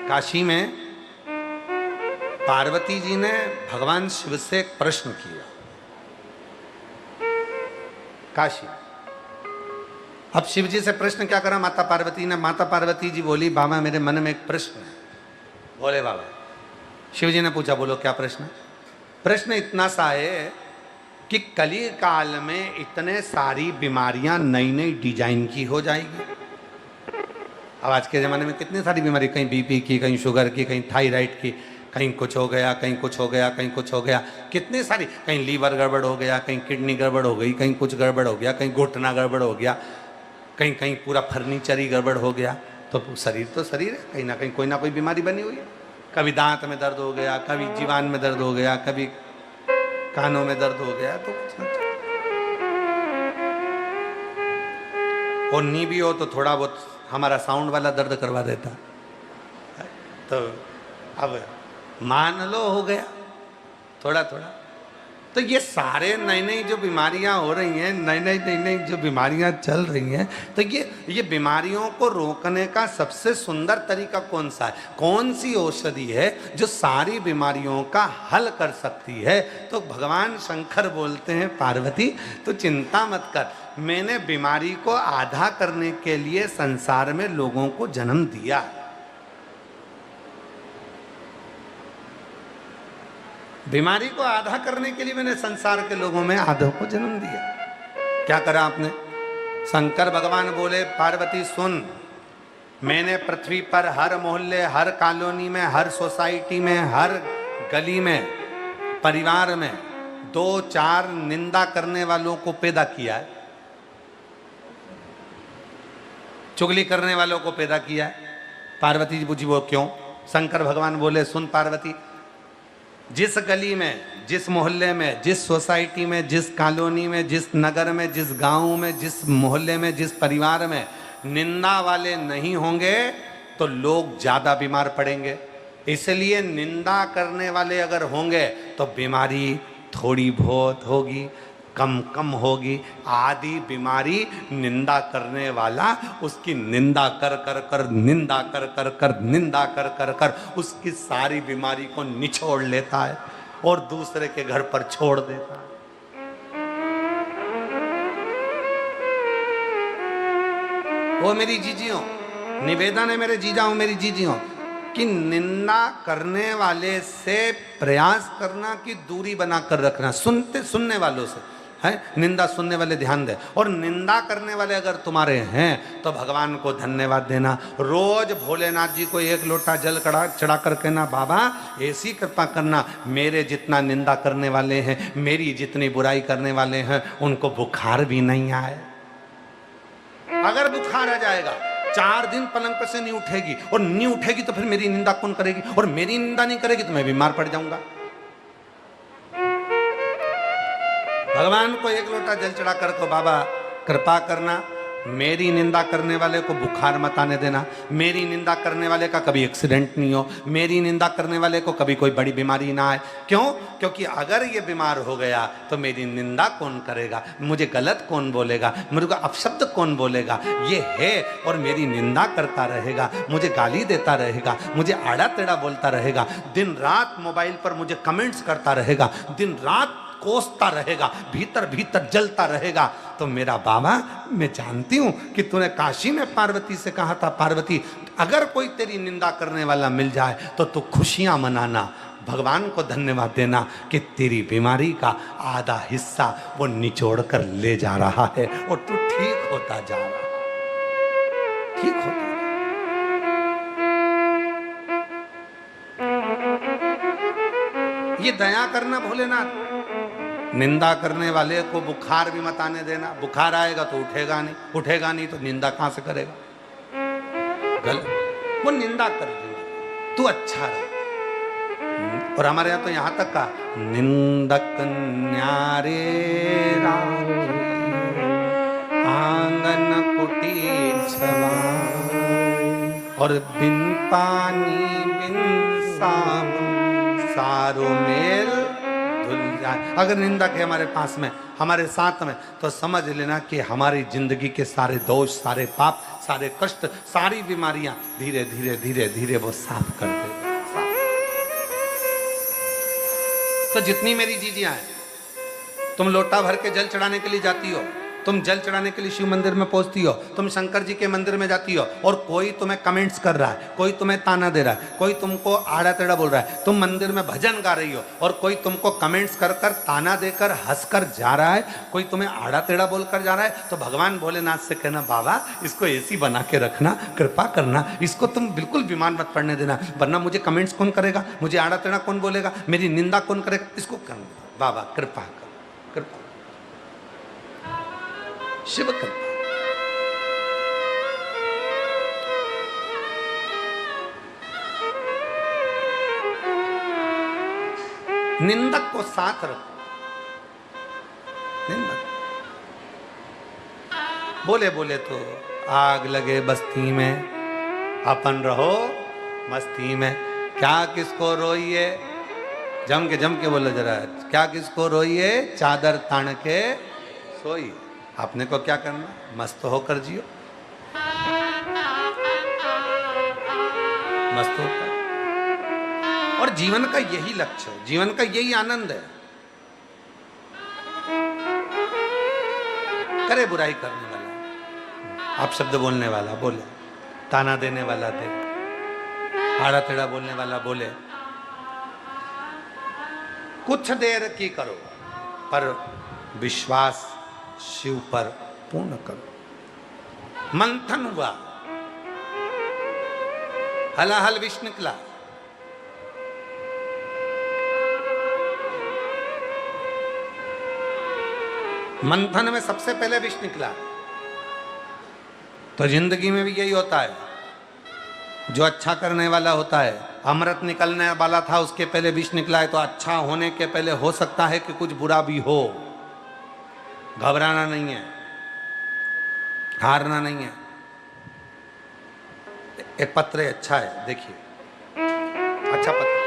A: काशी में पार्वती जी ने भगवान शिव से एक प्रश्न किया। काशी अब शिव जी से प्रश्न क्या करा माता पार्वती ने? माता पार्वती जी बोली, बाबा मेरे मन में एक प्रश्न है। बोले बाबा। शिव जी ने पूछा, बोलो क्या प्रश्न है? प्रश्न इतना सा है कि कली काल में इतने सारी बीमारियां नई नई डिजाइन की हो जाएगी। अब आज के ज़माने में कितनी सारी बीमारी, कहीं बीपी की, कहीं शुगर की, कहीं थायराइड की, कहीं कुछ हो गया, कहीं कुछ हो गया, कहीं कुछ हो गया, कितनी सारी, कहीं लीवर गड़बड़ हो गया, कहीं किडनी गड़बड़ हो गई, कहीं कुछ गड़बड़ हो गया, कहीं घुटना गड़बड़ हो गया, कहीं कहीं पूरा फर्नीचर ही गड़बड़ हो गया। तो शरीर तो शरीर है, कहीं ना कहीं कोई ना कोई बीमारी बनी हुई है। कभी दांत में दर्द हो गया, कभी जीवान में दर्द हो गया, कभी कानों में दर्द हो गया, तो कुछ ना और नी भी हो तो थोड़ा बहुत हमारा साउंड वाला दर्द करवा देता। तो अब मान लो हो गया थोड़ा थोड़ा। तो ये सारे नई नई जो बीमारियां हो रही हैं, नई नई जो बीमारियां चल रही हैं, तो ये बीमारियों को रोकने का सबसे सुंदर तरीका कौन सा है? कौन सी औषधि है जो सारी बीमारियों का हल कर सकती है? तो भगवान शंकर बोलते हैं, पार्वती तो चिंता मत कर, मैंने बीमारी को आधा करने के लिए संसार में लोगों को जन्म दिया। बीमारी को आधा करने के लिए मैंने संसार के लोगों में आधों को जन्म दिया। क्या करा आपने? शंकर भगवान बोले, पार्वती सुन, मैंने पृथ्वी पर हर मोहल्ले, हर कॉलोनी में, हर सोसाइटी में, हर गली में, परिवार में 2-4 निंदा करने वालों को पैदा किया है, चुगली करने वालों को पैदा किया है। पार्वती जी पूछी, वो क्यों? शंकर भगवान बोले, सुन पार्वती, जिस गली में, जिस मोहल्ले में, जिस सोसाइटी में, जिस कॉलोनी में, जिस नगर में, जिस गांव में, जिस मोहल्ले में, जिस परिवार में निंदा वाले नहीं होंगे तो लोग ज्यादा बीमार पड़ेंगे। इसलिए निंदा करने वाले अगर होंगे तो बीमारी थोड़ी बहुत होगी, कम कम होगी। आधी बीमारी निंदा करने वाला उसकी निंदा कर कर कर, निंदा कर कर कर, निंदा कर कर कर उसकी सारी बीमारी को निचोड़ लेता है और दूसरे के घर पर छोड़ देता है। वो मेरी जीजियों, निवेदन है मेरे जीजाओं, मेरी जीजियों, कि निंदा करने वाले से प्रयास करना कि दूरी बनाकर रखना। सुनने वालों से है, निंदा सुनने वाले ध्यान दे, और निंदा करने वाले अगर तुम्हारे हैं तो भगवान को धन्यवाद देना। रोज भोलेनाथ जी को एक लोटा जल चढ़ा कर कहना, बाबा ऐसी कृपा करना, मेरे जितना निंदा करने वाले हैं, मेरी जितनी बुराई करने वाले हैं, उनको बुखार भी नहीं आए। अगर बुखार आ जाएगा, 4 दिन पलंग पर से नहीं उठेगी, और नहीं उठेगी तो फिर मेरी निंदा कौन करेगी, और मेरी निंदा नहीं करेगी तो मैं बीमार पड़ जाऊंगा। भगवान को एक लोटा जल चढ़ा कर को, बाबा कृपा करना, मेरी निंदा करने वाले को बुखार मत आने देना, मेरी निंदा करने वाले का कभी एक्सीडेंट नहीं हो, मेरी निंदा करने वाले को कभी कोई बड़ी बीमारी ना आए। क्यों? क्योंकि अगर ये बीमार हो गया तो मेरी निंदा कौन करेगा, मुझे गलत कौन बोलेगा, मुझे को अपशब्द कौन बोलेगा। ये है और मेरी निंदा करता रहेगा, मुझे गाली देता रहेगा, मुझे आड़ा टेढ़ा बोलता रहेगा, दिन रात मोबाइल पर मुझे कमेंट्स करता रहेगा, दिन रात कोसता रहेगा, भीतर भीतर जलता रहेगा, तो मेरा बाबा, मैं जानती हूं कि तूने काशी में पार्वती से कहा था, पार्वती अगर कोई तेरी निंदा करने वाला मिल जाए तो तू खुशियां मनाना, भगवान को धन्यवाद देना कि तेरी बीमारी का आधा हिस्सा वो निचोड़ कर ले जा रहा है और तू ठीक होता जा रहा है, ठीक होता। ये दया करना भोलेनाथ। निंदा करने वाले को बुखार भी मत आने देना, बुखार आएगा तो उठेगा नहीं, उठेगा नहीं तो निंदा कहां से करेगा, गलत। वो निंदा कर देगा, तू अच्छा रह। और हमारे यहां तो यहां तक का, निंदक न्यारे आंगन कुटीर छवाए, और बिन पानी बिन साबुन सारो मेल धुल जाए। अगर निंदक है हमारे पास में, हमारे साथ में, तो समझ लेना कि हमारी जिंदगी के सारे दोष, सारे पाप, सारे कष्ट, सारी बीमारियां धीरे धीरे धीरे धीरे वो साफ कर देगा। तो जितनी मेरी जीजियां हैं, तुम लोटा भर के जल चढ़ाने के लिए जाती हो, तुम जल चढ़ाने के लिए शिव मंदिर में पहुंचती हो, तुम शंकर जी के मंदिर में जाती हो, और कोई तुम्हें कमेंट्स कर रहा है, कोई तुम्हें ताना दे रहा है, कोई तुमको आड़ा टेढ़ा बोल रहा है, तुम मंदिर में भजन गा रही हो और कोई तुमको कमेंट्स कर कर, ताना देकर, हंसकर जा रहा है, कोई तुम्हें आड़ा टेढ़ा बोलकर जा रहा है, तो भगवान भोलेनाथ से कहना, बाबा इसको ऐसी बना के रखना, कृपा करना, इसको तुम बिल्कुल बीमार मत पड़ने देना, वरना मुझे कमेंट्स कौन करेगा, मुझे आड़ा टेढ़ा कौन बोलेगा, मेरी निंदा कौन करेगा, इसको करना, बाबा कृपा कर, कृपा, शिव कृपा। निंदक को साथ रखो, निंदक बोले बोले तो आग लगे बस्ती में, अपन रहो मस्ती में। क्या किसको रोइए, जम के बोलो जरा, क्या किसको रोइए, चादर तान के सोइए। आपने को क्या करना, मस्त होकर जियो, मस्त होकर। और जीवन का यही लक्ष्य है, जीवन का यही आनंद है। करे बुराई करने वाला, आप शब्द बोलने वाला बोले, ताना देने वाला दे, आड़ा टेढ़ा बोलने वाला बोले, कुछ देर की करो पर विश्वास शिव पर पूर्ण करो। मंथन हुआ, हलाहल विष निकला, मंथन में सबसे पहले विष निकला। तो जिंदगी में भी यही होता है, जो अच्छा करने वाला होता है, अमृत निकलने वाला था उसके पहले विष निकला है, तो अच्छा होने के पहले हो सकता है कि कुछ बुरा भी हो। घबराना नहीं है, हारना नहीं है। एक पत्र अच्छा है, देखिए, अच्छा पत्र।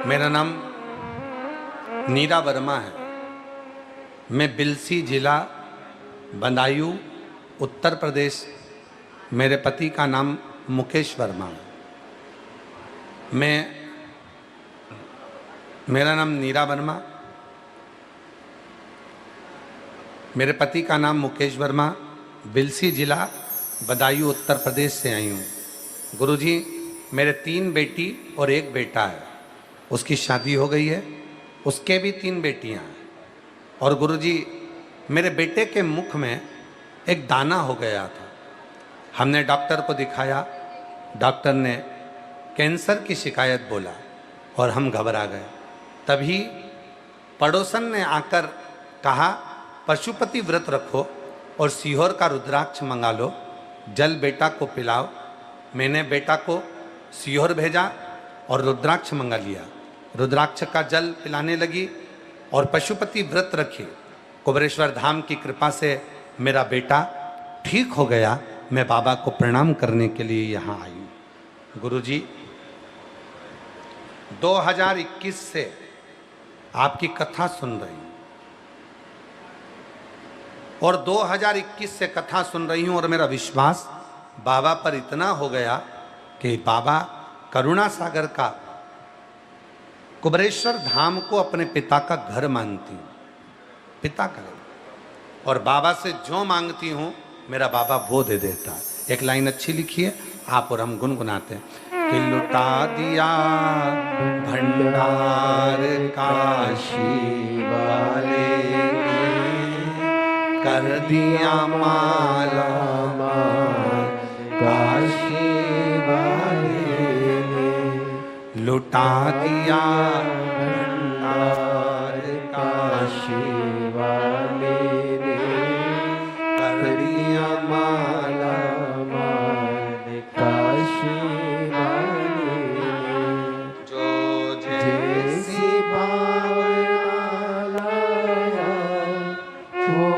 A: मेरा नाम नीरा वर्मा है। मैं बिलसी जिला बदायूं उत्तर प्रदेश। मेरे पति का नाम मुकेश वर्मा है। मेरा नाम नीरा वर्मा, मेरे पति का नाम मुकेश वर्मा, बिलसी जिला बदायूं उत्तर प्रदेश से आई हूँ। गुरुजी, मेरे 3 बेटी और 1 बेटा है। उसकी शादी हो गई है, उसके भी 3 बेटियां हैं। और गुरुजी, मेरे बेटे के मुख में एक दाना हो गया था। हमने डॉक्टर को दिखाया, डॉक्टर ने कैंसर की शिकायत बोला और हम घबरा गए। तभी पड़ोसन ने आकर कहा, पशुपति व्रत रखो और सीहोर का रुद्राक्ष मंगा लो, जल बेटा को पिलाओ। मैंने बेटा को सीहोर भेजा और रुद्राक्ष मंगा लिया। रुद्राक्ष का जल पिलाने लगी और पशुपति व्रत रखी। कुबेरेश्वर धाम की कृपा से मेरा बेटा ठीक हो गया। मैं बाबा को प्रणाम करने के लिए यहाँ आई हूँ। गुरुजी, 2021 से आपकी कथा सुन रही हूँ और 2021 से कथा सुन रही हूँ और मेरा विश्वास बाबा पर इतना हो गया कि बाबा करुणा सागर का कुबेरेश्वर धाम को अपने पिता का घर मानती हूँ, पिता का घर। और बाबा से जो मांगती हूँ मेरा बाबा वो दे देता है। एक लाइन अच्छी लिखी है, आप और हम गुनगुनाते हैं कि लुटा दिया भंडार काशी वाले ने, कर दिया माला माल काशी वाले ने, लुटा दिया भंडार काशी वाले ने, कर दिया माला माल काशी वाले ने, जो जैसी भावना लाया
B: वो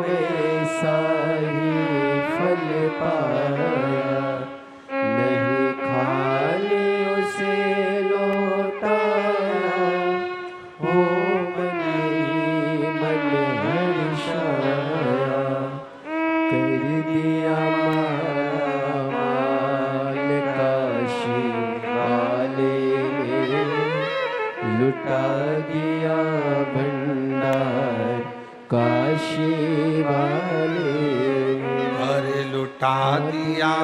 B: वैसा ही फल पाया, नहीं खाली उसे लौटाया, वो मन ही मन हर्षाया, कर दिया माल काशी वाले ने, लुटा दिया भंडार काशी वाले ने,
A: अरे लुटा दिया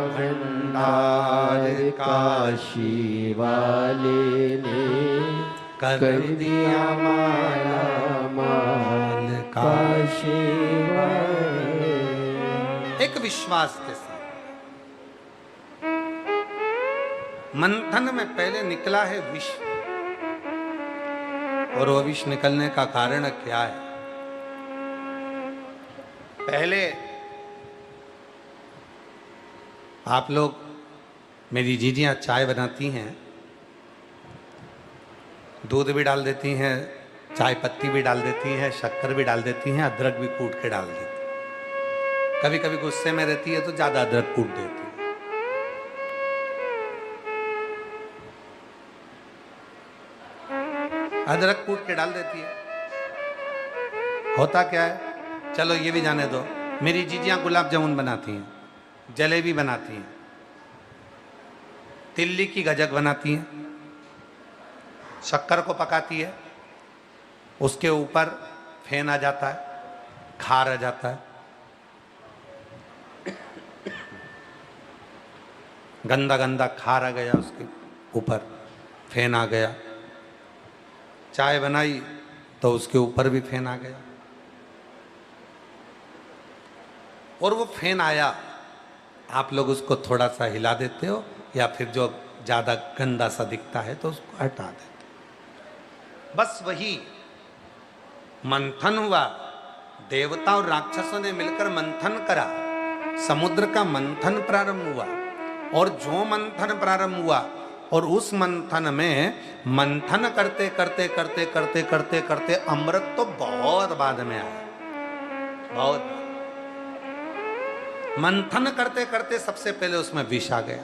A: भंडार
B: काशी वाले ने,
A: कर
B: दिया माला माल काशी वाले।
A: एक विश्वास के साथ मंथन में पहले निकला है विष, और वो विष निकलने का कारण क्या है? पहले आप लोग, मेरी जीजियां चाय बनाती हैं, दूध भी डाल देती हैं, चाय पत्ती भी डाल देती हैं, शक्कर भी डाल देती हैं, अदरक भी कूट के डाल देती हैं। कभी कभी गुस्से में रहती है तो ज्यादा अदरक कूट देती है। अदरक कूट के डाल देती है। होता क्या है, चलो ये भी जाने दो। मेरी जीजियां गुलाब जामुन बनाती हैं, जलेबी बनाती हैं, तिल्ली की गजक बनाती हैं, शक्कर को पकाती है, उसके ऊपर फेन आ जाता है, खार आ जाता है, गंदा गंदा खार आ गया, उसके ऊपर फेन आ गया। चाय बनाई तो उसके ऊपर भी फेन आ गया। और वो फेन आया, आप लोग उसको थोड़ा सा हिला देते हो, या फिर जो ज़्यादा गंदा सा दिखता है तो उसको हटा देते हो। बस वही मंथन हुआ, देवता और राक्षसों ने मिलकर मंथन करा, समुद्र का मंथन प्रारंभ हुआ। और जो मंथन प्रारंभ हुआ, और उस मंथन में मंथन करते करते करते करते करते करते अमृत तो बहुत बाद में आया, बहुत मंथन करते करते सबसे पहले उसमें विष आ गया।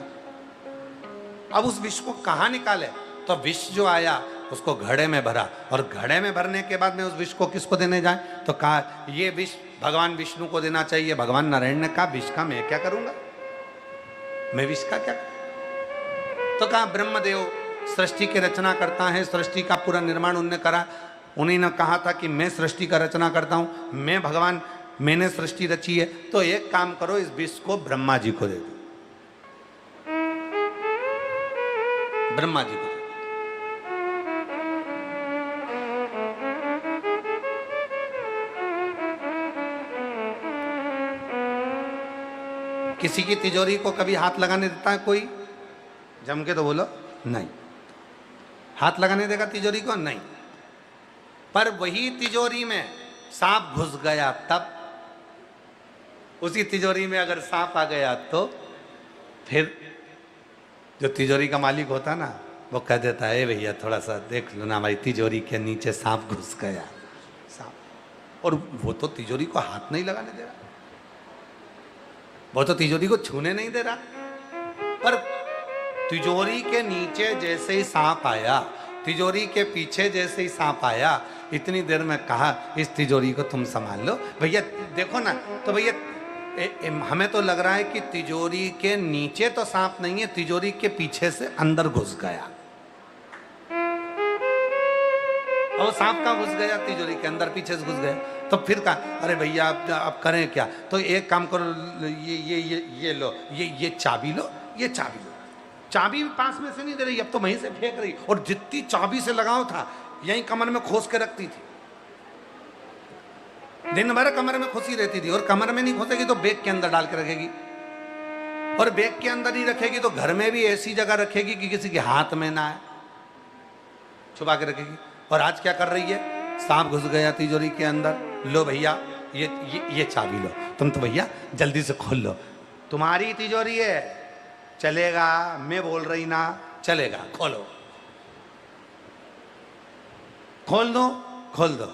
A: अब उस विष को कहाँ निकाले? तो विष जो आया उसको घड़े में भरा, और घड़े में भरने के बाद में उस विष को किसको देने जाए? तो कहा ये विष भगवान विष्णु को देना चाहिए। भगवान नारायण ने कहा विष का मैं क्या करूंगा, मैं विष का क्या करूं? तो कहा ब्रह्मदेव सृष्टि की रचना करता है, सृष्टि का पूरा निर्माण उन्होंने करा। उन्हीं ने कहा था कि मैं सृष्टि का रचना करता हूं, मैं भगवान, मैंने सृष्टि रची है। तो एक काम करो, इस विष को ब्रह्मा जी को दे दो, ब्रह्मा जी को। किसी की तिजोरी को कभी हाथ लगाने देता है कोई? जम के तो बोलो नहीं। हाथ लगाने देगा तिजोरी को? नहीं। पर वही तिजोरी में सांप घुस गया, तब उसी तिजोरी में अगर सांप आ गया तो फिर जो तिजोरी का मालिक होता ना, वो कह देता है भैया थोड़ा सा देख लो ना, हमारी तिजोरी के नीचे सांप घुस गया, सांप। और वो तो तिजोरी को हाथ नहीं लगाने दे रहा, वो तो तिजोरी को छूने नहीं दे रहा। पर तिजोरी के नीचे जैसे ही सांप आया, तिजोरी के पीछे जैसे ही सांप आया, इतनी देर में कहा इस तिजोरी को तुम संभाल लो भैया, देखो ना। तो भैया हमें तो लग रहा है कि तिजोरी के नीचे तो सांप नहीं है, तिजोरी के पीछे से अंदर घुस गया। और सांप कहाँ घुस गया? तिजोरी के अंदर, पीछे से घुस गया। तो फिर कहा अरे भैया आप करें क्या? तो एक काम करो, ये लो, ये चाबी लो, ये चाबी लो। चाबी भी पास में से नहीं दे रही, अब तो वहीं से फेंक रही। और जितनी चाबी से लगाव था यहीं कमर में खोस के रखती थी, दिन भर कमर में खुशी रहती थी। और कमर में नहीं खोसेगी तो बैग के अंदर डाल के रखेगी, और बैग के अंदर नहीं रखेगी तो घर में भी ऐसी जगह रखेगी कि किसी के हाथ में ना आए, छुपा के रखेगी। और आज क्या कर रही है? सांप घुस गया तिजोरी के अंदर, लो भैया ये चाबी लो, तुम तो भैया जल्दी से खोल लो, तुम्हारी तिजोरी है, चलेगा? मैं बोल रही ना, चलेगा, खोलो, खोल दो, खोल दो।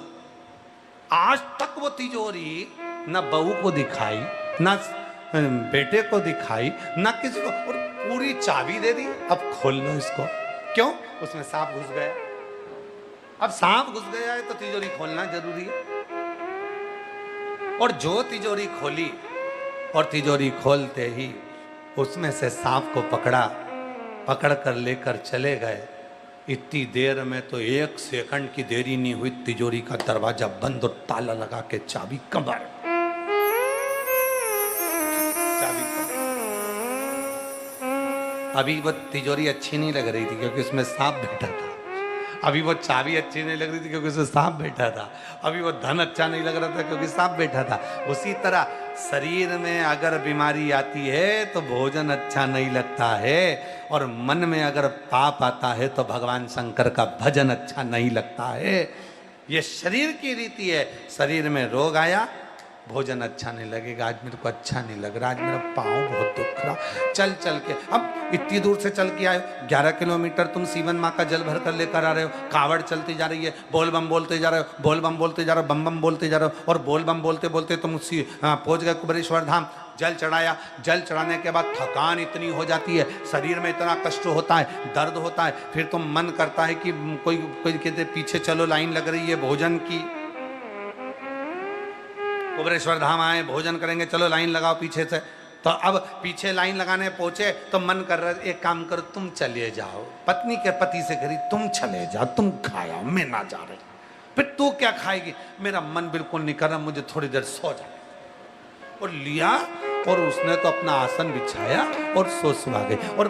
A: आज तक वो तिजोरी न बहू को दिखाई, न बेटे को दिखाई, न किसी को, और पूरी चाबी दे दी, अब खोल लो इसको। क्यों? उसमें सांप घुस गया। अब सांप घुस गया है तो तिजोरी खोलना जरूरी है। और जो तिजोरी खोली, और तिजोरी खोलते ही उसमें से सांप को पकड़ा, पकड़ कर लेकर चले गए। इतनी देर में तो 1 सेकंड की देरी नहीं हुई, तिजोरी का दरवाजा बंद और ताला लगा के चाबी कमर, चाबी कमर। अभी वो तिजोरी अच्छी नहीं लग रही थी क्योंकि उसमें सांप बैठा था, अभी वो चाबी अच्छी नहीं लग रही थी क्योंकि उसमें सांप बैठा था, अभी वो धन अच्छा नहीं लग रहा था क्योंकि सांप बैठा था। उसी तरह शरीर में अगर बीमारी आती है तो भोजन अच्छा नहीं लगता है, और मन में अगर पाप आता है तो भगवान शंकर का भजन अच्छा नहीं लगता है। ये शरीर की रीति है। शरीर में रोग आया, भोजन अच्छा नहीं लगेगा, आज मेरे को अच्छा नहीं लग रहा, आज मेरा पाँव बहुत दुख रहा, चल चल के। अब इतनी दूर से चल के आए, 11 किलोमीटर तुम सीवन माँ का जल भर कर लेकर आ रहे हो, कावड़ चलती जा रही है, बोल बम बोलते जा रहे हो, बोल बम बोलते जा रहे हो, बम बम बोलते जा रहे हो, और बोल बम बोलते बोलते तुम उसी पहुँच गए कुबेरेश्वर धाम। जल चढ़ाया, जल चढ़ाने के बाद थकान इतनी हो जाती है, शरीर में इतना कष्ट होता है, दर्द होता है, फिर तो मन करता है कि कोई कहते पीछे चलो, लाइन लग रही है भोजन की, कुबेरेश्वर धाम आए, भोजन करेंगे, चलो लाइन लगाओ पीछे से। तो अब पीछे लाइन लगाने पहुंचे तो मन कर रहा है एक काम करो, तुम चले जाओ, पत्नी के पति से करी तुम चले जाओ, तुम खाओ, मैं ना जा रही। फिर तू क्या खाएगी? मेरा मन बिल्कुल नहीं कर रहा, मुझे थोड़ी देर सो जाए। और लिया और उसने तो अपना आसन बिछाया और सुआ गई। और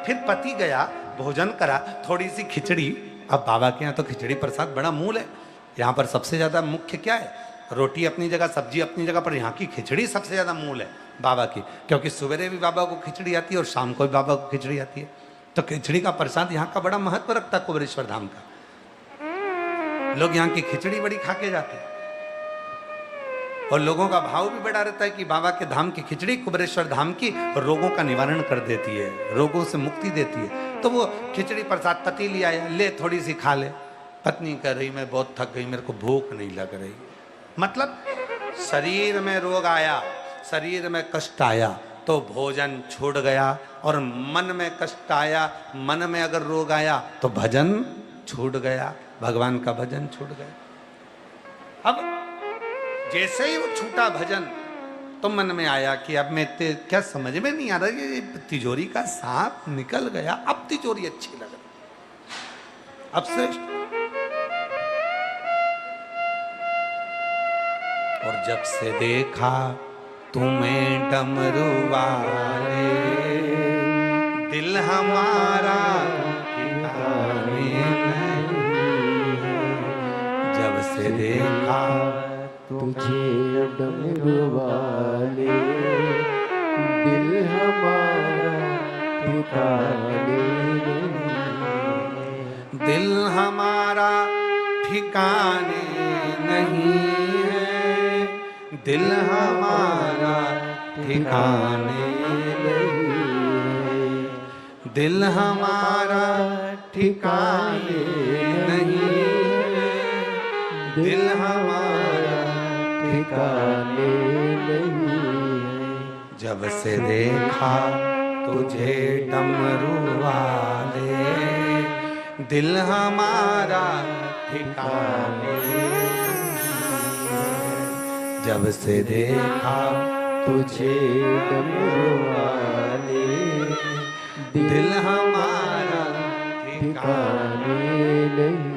A: फिर पति गया, भोजन करा, थोड़ी सी खिचड़ी। अब बाबा के यहाँ तो खिचड़ी प्रसाद बड़ा मूल है। यहाँ पर सबसे ज्यादा मुख्य क्या है? रोटी अपनी जगह, सब्जी अपनी जगह, पर यहाँ की खिचड़ी सबसे ज्यादा मूल है बाबा की, क्योंकि सवेरे भी बाबा को खिचड़ी आती है और शाम को भी बाबा को खिचड़ी आती है। तो खिचड़ी का प्रसाद यहाँ का बड़ा महत्व रखता है कुबेरेश्वर धाम का। लोग यहाँ की खिचड़ी बड़ी खा के जाते हैं और लोगों का भाव भी बड़ा रहता है कि बाबा के धाम की खिचड़ी, कुबेरेश्वर धाम की, रोगों का निवारण कर देती है, रोगों से मुक्ति देती है। तो वो खिचड़ी प्रसाद पति ले आया, ले थोड़ी सी खा ले। पत्नी कह रही मैं बहुत थक गई, मेरे को भूख नहीं लग रही। मतलब शरीर में रोग आया, शरीर में कष्ट आया तो भोजन छूट गया, और मन में कष्ट आया, मन में अगर रोग आया तो भजन छूट गया, भगवान का भजन छूट गया। अब जैसे ही वो छूटा भजन तो मन में आया कि अब मैं क्या समझ में नहीं आ रहा, ये तिजोरी का सांप निकल गया, अब तिजोरी अच्छी लग रही, अब श्रेष्ठ। और जब से देखा तुम्हें डमरू वाले, दिल हमारा ठिकाने नहीं। जब से देखा
B: तुझे डमरू वाले, दिल हमारा ठिकाने नहीं।
A: दिल हमारा ठिकाने नहीं है, दिल हमारा ठिकाने नहीं, दिल हमारा ठिकाने नहीं है, दिल हमारा
B: ठिकाने नहीं।
A: जब से देखा तुझे डमरू वाले, दिल हमारा ठिकाने नहीं। जब से देखा
B: तुझे डमरू वाले,
A: दिल हमारा ठिकाने
B: नहीं।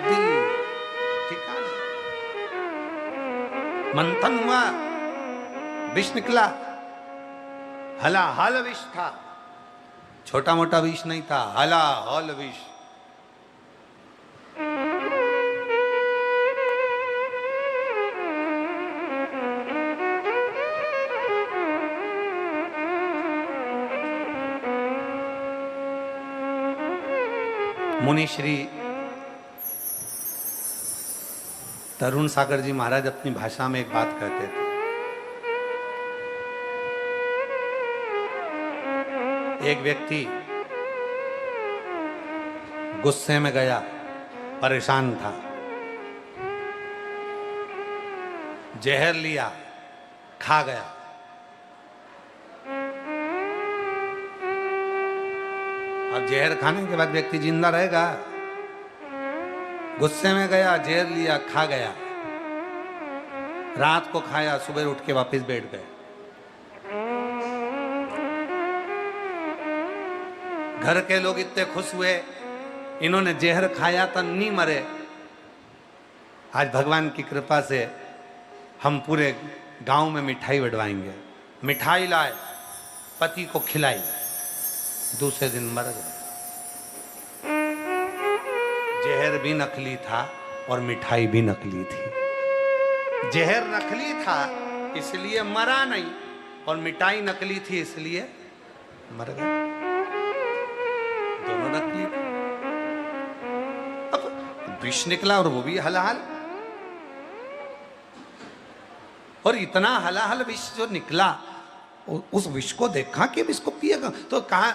A: दिल ठिकाने। मंथन हुआ, विष निकला, हला हल विष था, छोटा मोटा विष नहीं था, हला हल विष। मुनि श्री तरुण सागर जी महाराज अपनी भाषा में एक बात कहते थे। एक व्यक्ति गुस्से में गया, परेशान था, जहर लिया, खा गया। अब जहर खाने के बाद व्यक्ति जिंदा रहेगा? गुस्से में गया, जहर लिया, खा गया, रात को खाया, सुबह उठ के वापस बैठ गए। घर के लोग इतने खुश हुए, इन्होंने जहर खाया था, नहीं मरे। आज भगवान की कृपा से हम पूरे गांव में मिठाई बंटवाएंगे। मिठाई लाए, पति को खिलाई, दूसरे दिन मर गए। जहर भी नकली था और मिठाई भी नकली थी। जहर नकली था इसलिए मरा नहीं, और मिठाई नकली थी इसलिए मर गए। दोनों नकली थे। अब विष निकला और वो भी हलाहल, और इतना हलाहल विष जो निकला, उस विष को देखा कि अब इसको पिएगा। तो कहा,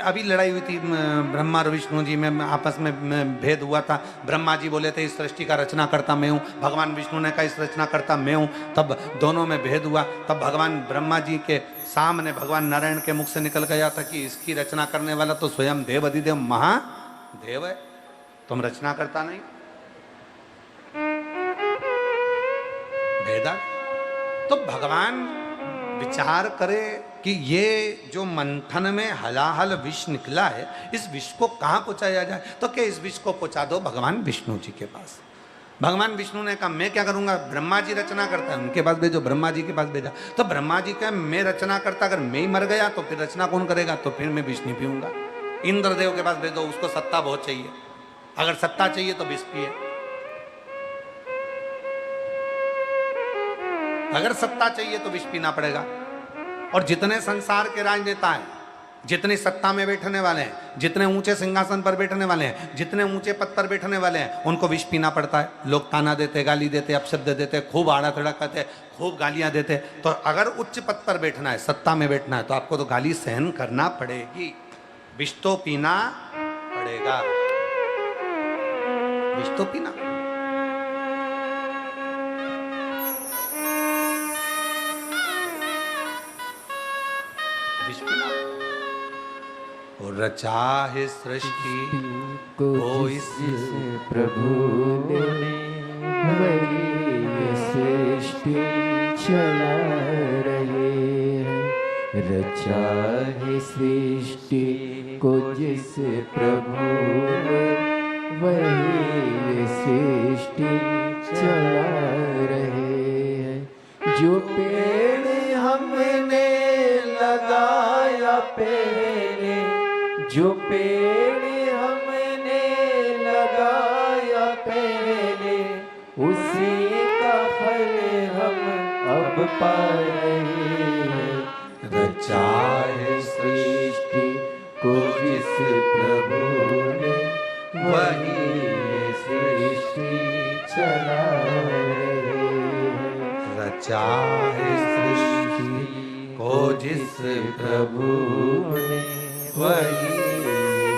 A: अभी लड़ाई हुई थी ब्रह्मा और विष्णु जी में, आपस में भेद हुआ था। ब्रह्मा जी बोले थे इस सृष्टि का रचना करता मैं हूँ, भगवान विष्णु ने कहा इस रचना करता मैं हूँ। तब दोनों में भेद हुआ। तब भगवान ब्रह्मा जी के सामने भगवान नारायण के मुख से निकल गया था कि इसकी रचना करने वाला तो स्वयं देव अधिदेव महादेव है, तुम रचना करता नहीं। भेदा तो भगवान विचार करे कि ये जो मंथन में हलाहल विष निकला है, इस विष को कहाँ पहुंचाया जाए? तो क्या इस विष को पहुंचा दो भगवान विष्णु जी के पास। भगवान विष्णु ने कहा मैं क्या करूंगा, ब्रह्मा जी रचना करता है, उनके पास भेजो। ब्रह्मा जी के पास भेजा तो ब्रह्मा जी कहे मैं रचना करता, अगर मैं ही मर गया तो फिर रचना कौन करेगा, तो फिर मैं विष नहीं पीऊंगा। इंद्रदेव के पास भेजो, उसको सत्ता बहुत चाहिए, अगर सत्ता चाहिए तो विष पिए। अगर सत्ता चाहिए तो विष पीना पड़ेगा। और जितने संसार के राजनेता हैं, जितनी सत्ता में बैठने वाले हैं, जितने ऊंचे सिंहासन पर बैठने वाले हैं, जितने ऊंचे पद पर बैठने वाले हैं, उनको विष पीना पड़ता है। लोग ताना देते, गाली देते, अपशब्द देते, खूब आड़ा तड़ा करते, खूब गालियां देते। तो अगर उच्च पद पर बैठना है, सत्ता में बैठना है, तो आपको तो गाली सहन करना पड़ेगी, विष तो पीना पड़ेगा, विष तो पीना। और रचा है सृष्टि
B: को इस प्रभु ने, वही ये सृष्टि चला रहे हैं। रचा है सृष्टि को जिस प्रभु ने, वही ये सृष्टि चला रहे हैं। जो पेड़ हमने लगाया पहले, जो पेड़ हमने लगाया पहले, उसी का फल हम अब पा रहे हैं। रचा है सृष्टि को जिस प्रभु ने, वही ये सृष्टि चला रहे हैं।
A: रचा है सृष्टि को जिस प्रभु ने,
B: वही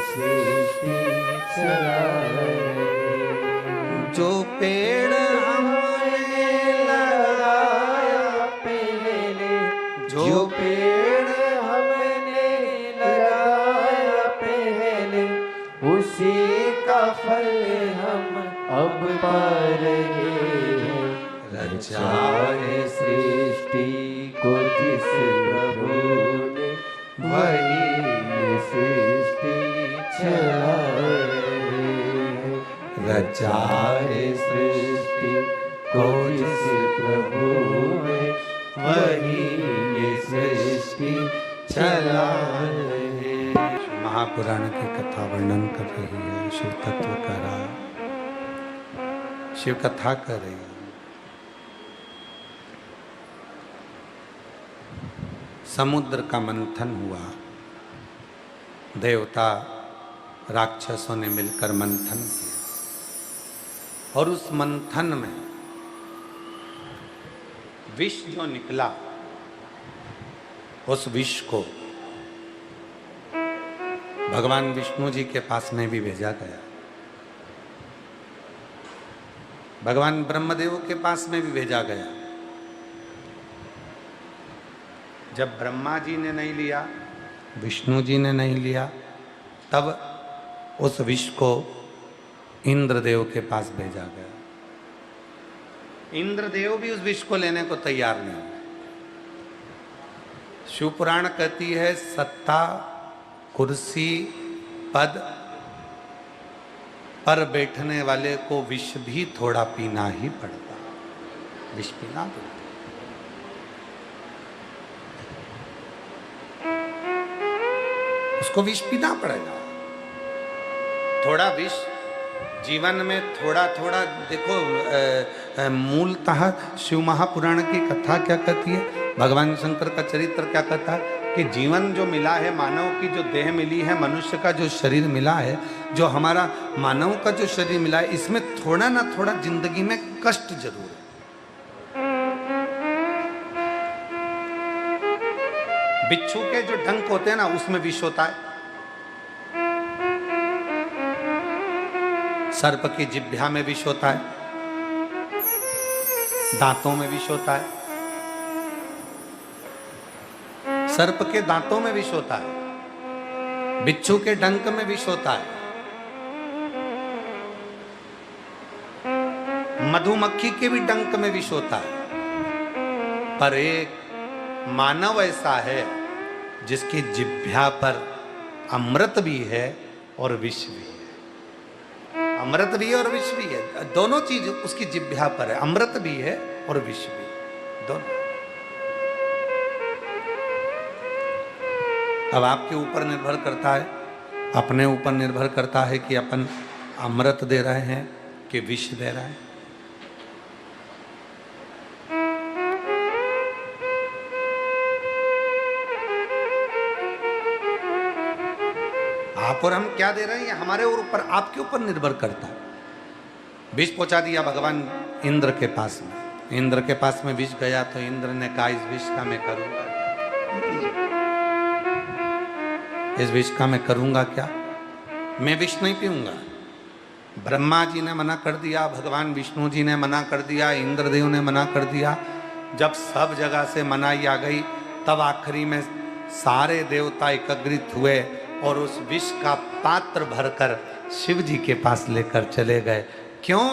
B: सृष्टि चला रहे हैं।
A: जो पेड़ हमने लगाया
B: पहले,
A: जो
B: पेड़ हमने लगाया पहले, उसी का फल हम अब पा रहे हैं। रचा है सृष्टि को जिस प्रभु ने, वही ये सृष्टि चला रहे हैं। रचा है सृष्टि को जिस प्रभु ने, वही ये सृष्टि चला रहे हैं।
A: महापुराण की कथा वर्णन कर रही है, शिव तत्व कर रहा है, शिव कथा कर रही है। समुद्र का मंथन हुआ, देवता राक्षसों ने मिलकर मंथन किया, और उस मंथन में विष जो निकला, उस विष को भगवान विष्णु जी के पास में भी भेजा गया, भगवान ब्रह्मदेव के पास में भी भेजा गया। जब ब्रह्मा जी ने नहीं लिया, विष्णु जी ने नहीं लिया, तब उस विष को इंद्रदेव के पास भेजा गया। इंद्रदेव भी उस विष को लेने को तैयार नहीं हुए। शिवपुराण कहती है सत्ता, कुर्सी, पद पर बैठने वाले को विष भी थोड़ा पीना ही पड़ता, विष पीना पड़ता। उसको विष पीना पड़ेगा। थोड़ा विष जीवन में थोड़ा थोड़ा देखो। मूलतः शिव महापुराण की कथा क्या कहती है, भगवान शंकर का चरित्र क्या कहता है कि जीवन जो मिला है, मानव की जो देह मिली है, मनुष्य का जो शरीर मिला है, जो हमारा मानव का जो शरीर मिला है, इसमें थोड़ा ना थोड़ा जिंदगी में कष्ट जरूर है। बिच्छू के जो डंक होते हैं ना, उसमें विष होता है। सर्प की जिह्वा में विष होता है, दांतों में विष होता है, सर्प के दांतों में विष होता है, बिच्छू के डंक में विष होता है, मधुमक्खी के भी डंक में विष होता है। पर एक मानव ऐसा है जिसकी जिह्वा पर अमृत भी है और विष भी है। अमृत भी है और विष भी है, दोनों चीज उसकी जिह्वा पर है, अमृत भी है और विष भी, दोनों। अब आपके ऊपर निर्भर करता है, अपने ऊपर निर्भर करता है कि अपन अमृत दे रहे हैं कि विष दे रहे हैं। आप और हम क्या दे रहे हैं, ये हमारे ऊपर, आपके ऊपर निर्भर करता है। विष पहुंचा दिया भगवान इंद्र के पास में, इंद्र के पास में विष गया तो इंद्र ने कहा इस विष का मैं करूंगा, इस विष का मैं करूंगा क्या, मैं विष नहीं पीऊंगा। ब्रह्मा जी ने मना कर दिया, भगवान विष्णु जी ने मना कर दिया, इंद्रदेव ने मना कर दिया। जब सब जगह से मनाही आ गई, तब आखिरी में सारे देवता एकत्रित हुए और उस विष का पात्र भरकर शिव जी के पास लेकर चले गए। क्यों?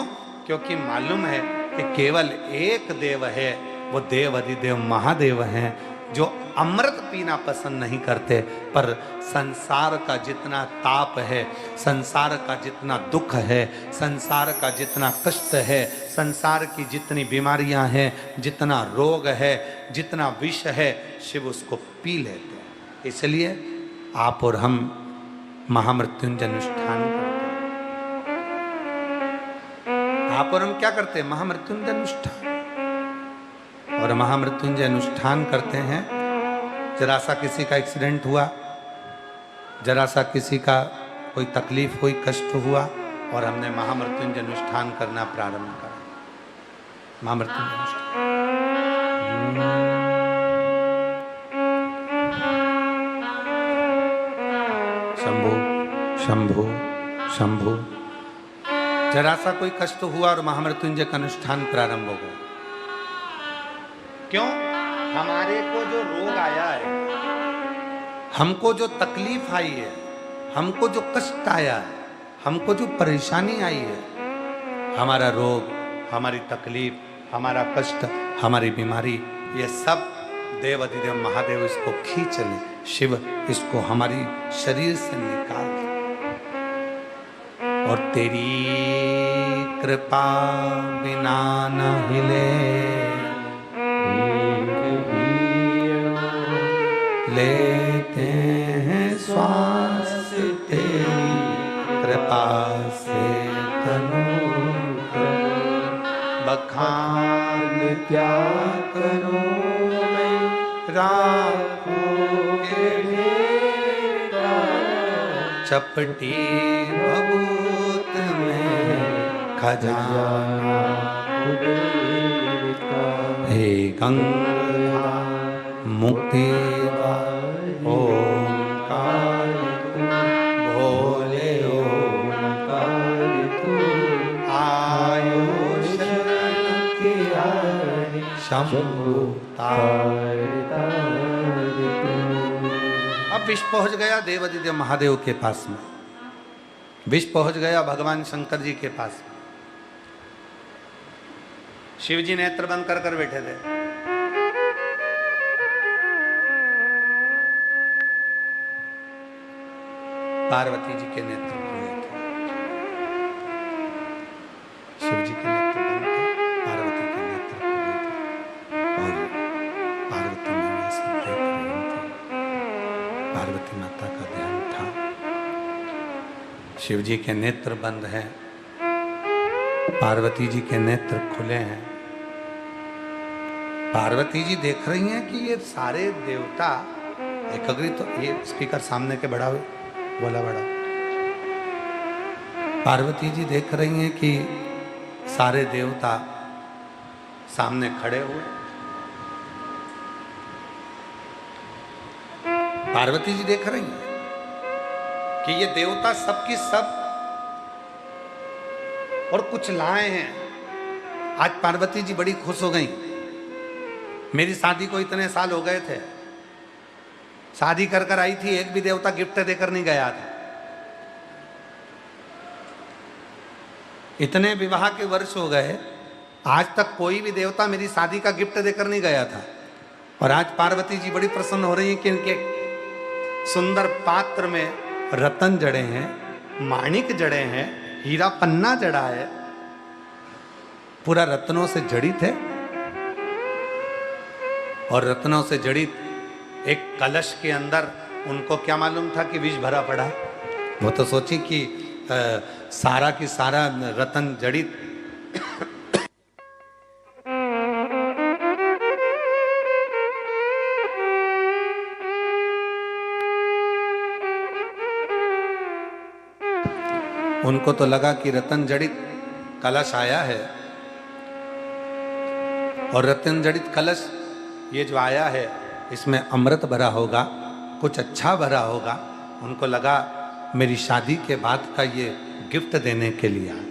A: क्योंकि मालूम है कि केवल एक देव है, वो देव अधिदेव महादेव हैं, जो अमृत पीना पसंद नहीं करते, पर संसार का जितना ताप है, संसार का जितना दुख है, संसार का जितना कष्ट है, संसार की जितनी बीमारियां हैं, जितना रोग है, जितना विष है, शिव उसको पी लेते हैं। इसलिए आप और हम महामृत्युंजय अनुष्ठान करते हैं। आप और हम क्या करते हैं? महामृत्युंजय अनुष्ठान। और महामृत्युंजय अनुष्ठान करते हैं। जरा सा किसी का एक्सीडेंट हुआ, जरा सा किसी का कोई तकलीफ हुई, कष्ट हुआ, और हमने महामृत्युंजय अनुष्ठान करना प्रारंभ करा। महामृत्युंजय अनुष्ठान। शंभु शंभु शंभु। जरा सा कोई कष्ट हुआ और महामृत्युंजय का अनुष्ठान प्रारंभ हो गया। क्यों? हमारे को जो रोग आया है, हमको जो तकलीफ आई है, हमको जो कष्ट आया है, हमको जो परेशानी आई है, हमारा रोग, हमारी तकलीफ, हमारा कष्ट, हमारी बीमारी, ये सब देव अधिदेव महादेव इसको खींच ले, शिव इसको हमारी शरीर से निकाल दे। और तेरी कृपा बिना न हिले, लेते हैं श्वास तेरी कृपा से तनु, बखान क्या करूं मैं राखों के भेदा, चपटी भभूत में खजाना हे गंगा मुक्ति ओंकार भोले ओंकार आयुष शंभु तार। अब विष पहुंच गया देव अधिदेव महादेव के पास में, विष पहुंच गया भगवान शंकर जी के पास में। शिव जी नेत्र बंद कर बैठे थे। पार्वती जी के नेत्र खुले थे, शिव जी के नेत्र बंद थे, पार्वती के नेत्र खुले थे, और पार्वती माता से देख रही थी। पार्वती माता का ध्यान था। शिव जी के नेत्र बंद हैं, पार्वती जी के नेत्र खुले हैं। पार्वती जी देख रही हैं कि ये सारे देवता एकत्रित, तो ये स्पीकर सामने के बढ़ा हुए बोला बड़ा। पार्वती जी देख रही हैं कि सारे देवता सामने खड़े हुए। पार्वती जी देख रही हैं कि ये देवता सबकी सब और कुछ लाए हैं। आज पार्वती जी बड़ी खुश हो गई। मेरी शादी को इतने साल हो गए थे, शादी कर कर आई थी, एक भी देवता गिफ्ट देकर नहीं गया था। इतने विवाह के वर्ष हो गए, आज तक कोई भी देवता मेरी शादी का गिफ्ट देकर नहीं गया था। और आज पार्वती जी बड़ी प्रसन्न हो रही है कि इनके सुंदर पात्र में रतन जड़े हैं, माणिक जड़े हैं, हीरा पन्ना जड़ा है, पूरा रत्नों से जड़ित है। और रत्नों से जड़ित एक कलश के अंदर उनको क्या मालूम था कि विष भरा पड़ा है। वो तो सोची कि सारा की सारा रतन जड़ित उनको तो लगा कि रतन जड़ित कलश आया है और रतन जड़ित कलश ये जो आया है इसमें अमृत भरा होगा, कुछ अच्छा भरा होगा। उनको लगा मेरी शादी के बाद का ये गिफ्ट देने के लिए आया।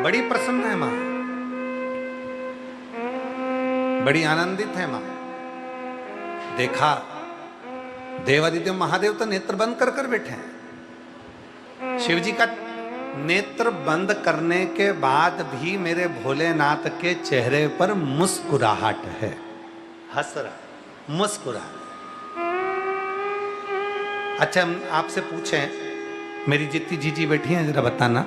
A: बड़ी प्रसन्न है मां, बड़ी आनंदित है मां। देखा देवादिदेव महादेव तो नेत्र बंद कर कर बैठे हैं। शिव जी का नेत्र बंद करने के बाद भी मेरे भोलेनाथ के चेहरे पर मुस्कुराहट है, हंस रहा, मुस्कुरा। अच्छा, हम आपसे पूछें, मेरी जितनी जीजी बैठी है जरा बताना,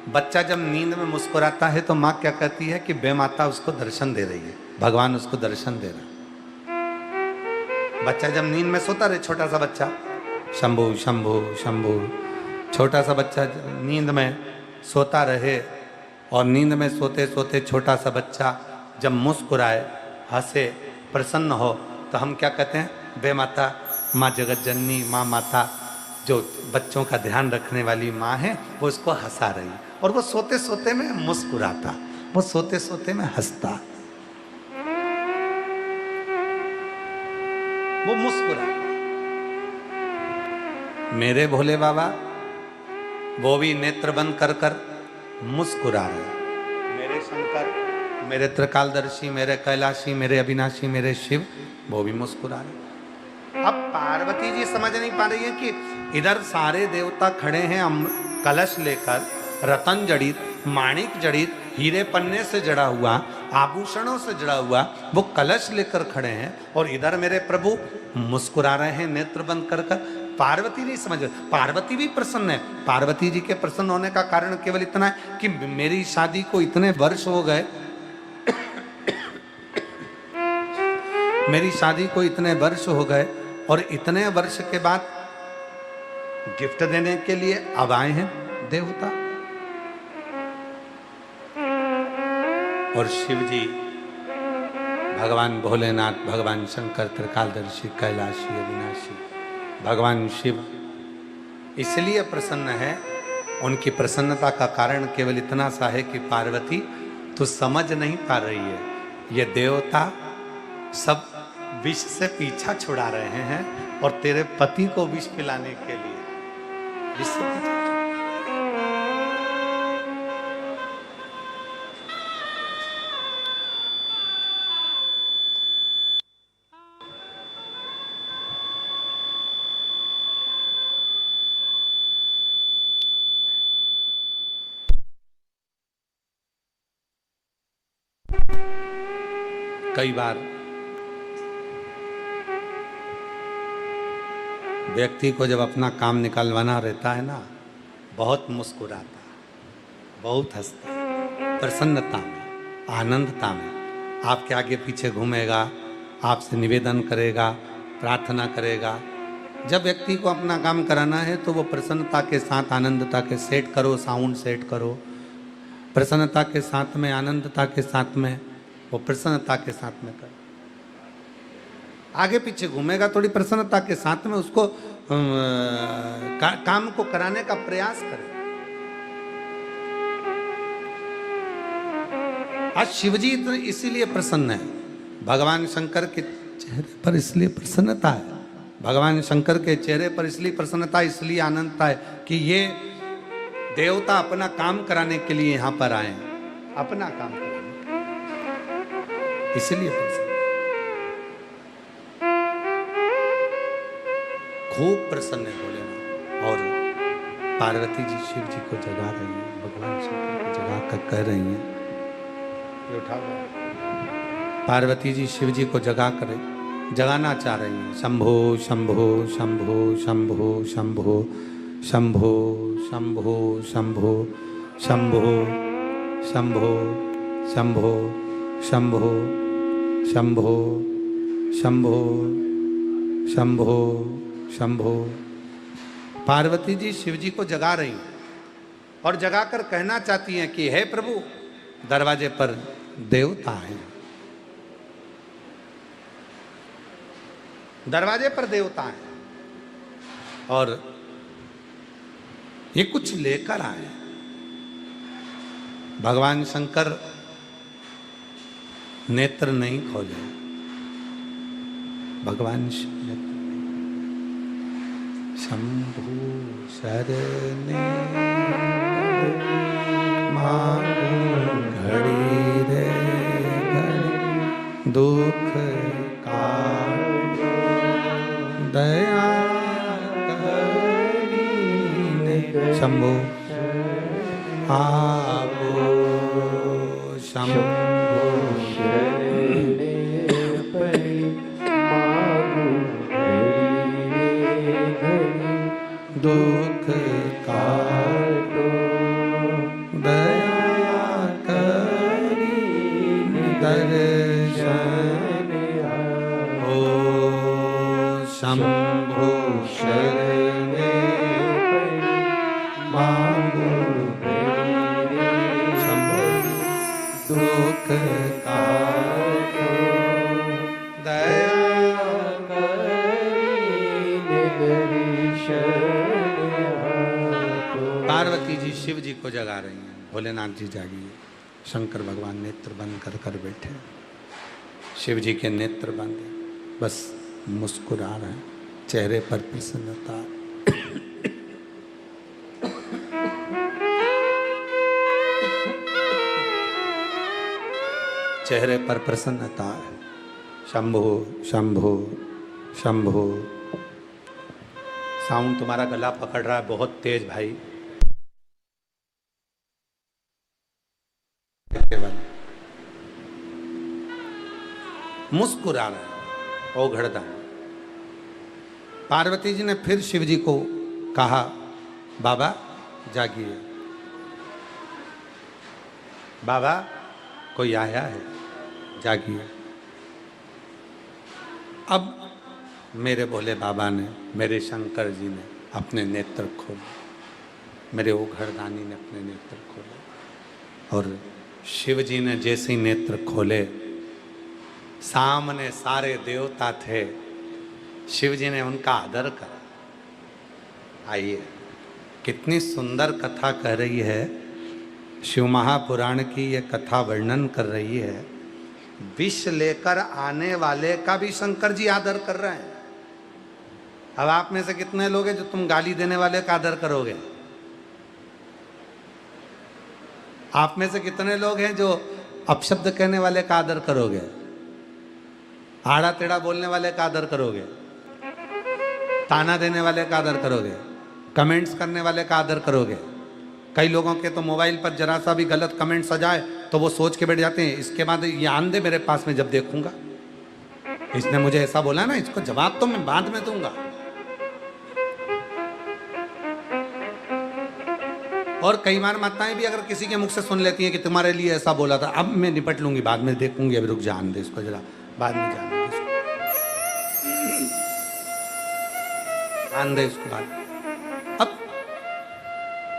A: बच्चा जब नींद में मुस्कुराता है तो माँ क्या कहती है कि बे माता उसको दर्शन दे रही है, भगवान उसको दर्शन दे रहा है। बच्चा जब नींद में सोता रहे, छोटा सा बच्चा, शंभू शंभू शंभू, छोटा सा बच्चा नींद में सोता रहे और नींद में सोते सोते छोटा सा बच्चा जब मुस्कुराए, हंसे, प्रसन्न हो तो हम क्या कहते हैं, बे माता, माँ जगत जननी, माँ माता जो बच्चों का ध्यान रखने वाली माँ है वो उसको हंसा रही और वो सोते सोते में मुस्कुराता, वो सोते सोते में हंसता, वो मुस्कुराता। मेरे भोले बाबा वो भी नेत्र बंद कर कर मुस्कुरा रहे। मेरे शंकर, मेरे त्रिकालदर्शी, मेरे कैलाशी, मेरे अविनाशी, मेरे शिव, वो भी मुस्कुरा रहे। अब पार्वती जी समझ नहीं पा रही है कि इधर सारे देवता खड़े हैं कलश लेकर, रतन जड़ित, माणिक जड़ित, हीरे पन्ने से जड़ा हुआ, आभूषणों से जड़ा हुआ वो कलश लेकर खड़े हैं और इधर मेरे प्रभु मुस्कुरा रहे हैं नेत्र बंद कर कर। पार्वती नहीं समझ, पार्वती भी प्रसन्न है। पार्वती जी के प्रसन्न होने का कारण केवल इतना है कि मेरी शादी को इतने वर्ष हो गए, मेरी शादी को इतने वर्ष हो गए और इतने वर्ष के बाद गिफ्ट देने के लिए अब आए हैं देवता। और शिव जी, भगवान भोलेनाथ, भगवान शंकर, त्रिकालदर्शी, कैलाशी, अविनाशी, भगवान शिव इसलिए प्रसन्न है। उनकी प्रसन्नता का कारण केवल इतना सा है कि पार्वती तो समझ नहीं पा रही है, ये देवता सब विष से पीछा छुड़ा रहे हैं और तेरे पति को विष पिलाने के लिए विष से पीछा। कई बार व्यक्ति को जब अपना काम निकालवाना रहता है ना, बहुत मुस्कुराता, बहुत हंसता, प्रसन्नता में, आनंदता में आपके आगे पीछे घूमेगा, आपसे निवेदन करेगा, प्रार्थना करेगा। जब व्यक्ति को अपना काम कराना है तो वो प्रसन्नता के साथ, आनंदता के, सेट करो, साउंड सेट करो, प्रसन्नता के साथ में, आनंदता के साथ में, वो प्रसन्नता के साथ में कर। आगे पीछे घूमेगा, थोड़ी प्रसन्नता के साथ में उसको काम को कराने का प्रयास करे। आज शिवजी इसीलिए प्रसन्न है, भगवान शंकर के चेहरे पर इसलिए प्रसन्नता है, भगवान शंकर के चेहरे पर इसलिए प्रसन्नता, इसलिए आनंदता है कि ये देवता अपना काम कराने के लिए यहां पर आए हैं, अपना काम कराने, इसलिए प्रसन्न। खूब प्रसन्न है भोलेनाथ। और पार्वती जी शिव जी को जगा रही हैं, भगवान शंकर को जगा कर कह रही हैं, ये उठा लो। पार्वती जी शिव जी को जगा कर जगाना चाह रही हैं। शंभो शंभो शंभो शंभो शंभो शंभो शंभो शंभो शंभो शंभो शंभो शंभो शंभो शंभो शंभो शंभो। पार्वती जी शिव जी को जगा रही हैं और जगाकर कहना चाहती हैं कि हे प्रभु, दरवाजे पर देवता हैं, दरवाजे पर देवता हैं और ये कुछ लेकर आए। भगवान शंकर नेत्र नहीं खोले, भगवान शंभु शरणे मांगू घड़ी रे घड़ी, दुख काट दया करीने। शंभु आपो शंभु
B: शरणे पड़ी मांगू घड़ी रे घड़ी,
A: दुख काटो दया करीने दर्शन ओ शंभु शरणे मांगो शंभु दुख काटो दया
B: करीने दर्शन।
A: पार्वती जी शिव जी को जगा रही हैं। भोलेनाथ जी जागिए। शंकर भगवान नेत्र बंद कर कर बैठे, शिव जी के नेत्र बंद, बस मुस्कुरा रहे हैं, चेहरे पर प्रसन्नता। चेहरे पर प्रसन्नता है। शंभो शंभो शंभो। साउंड तुम्हारा गला पकड़ रहा है बहुत तेज भाई। केवल मुस्कुरा रहे, ओघड़दान। पार्वती जी ने फिर शिव जी को कहा, बाबा जागिए, बाबा कोई आया है, जागिए। अब मेरे भोले बाबा ने, मेरे शंकर जी ने अपने नेत्र खोले, मेरे ओघड़दानी ने अपने नेत्र खोले और शिव जी ने जैसे ही नेत्र खोले, सामने सारे देवता थे। शिव जी ने उनका आदर करा। आइए, कितनी सुंदर कथा कह रही है। शिव महापुराण की ये कथा वर्णन कर रही है। विष लेकर आने वाले का भी शंकर जी आदर कर रहे हैं। अब आप में से कितने लोग हैं जो तुम गाली देने वाले का आदर करोगे? आप में से कितने लोग हैं जो अपशब्द कहने वाले का आदर करोगे? आड़ा टेढ़ा बोलने वाले का आदर करोगे? ताना देने वाले का आदर करोगे? कमेंट्स करने वाले का आदर करोगे? कई लोगों के तो मोबाइल पर जरा सा भी गलत कमेंट्स आ जाए तो वो सोच के बैठ जाते हैं, इसके बाद ये आन दे मेरे पास में जब देखूंगा, इसने मुझे ऐसा बोला ना, इसको जवाब तो मैं बाद में दूंगा। और कई बार माताएं भी अगर किसी के मुख से सुन लेती हैं कि तुम्हारे लिए ऐसा बोला था, अब मैं निपट लूंगी, बाद में देखूंगी, अभी रुक जान दे इसको जरा, बाद में जान दे इसको, आन दे इसको बाद। अब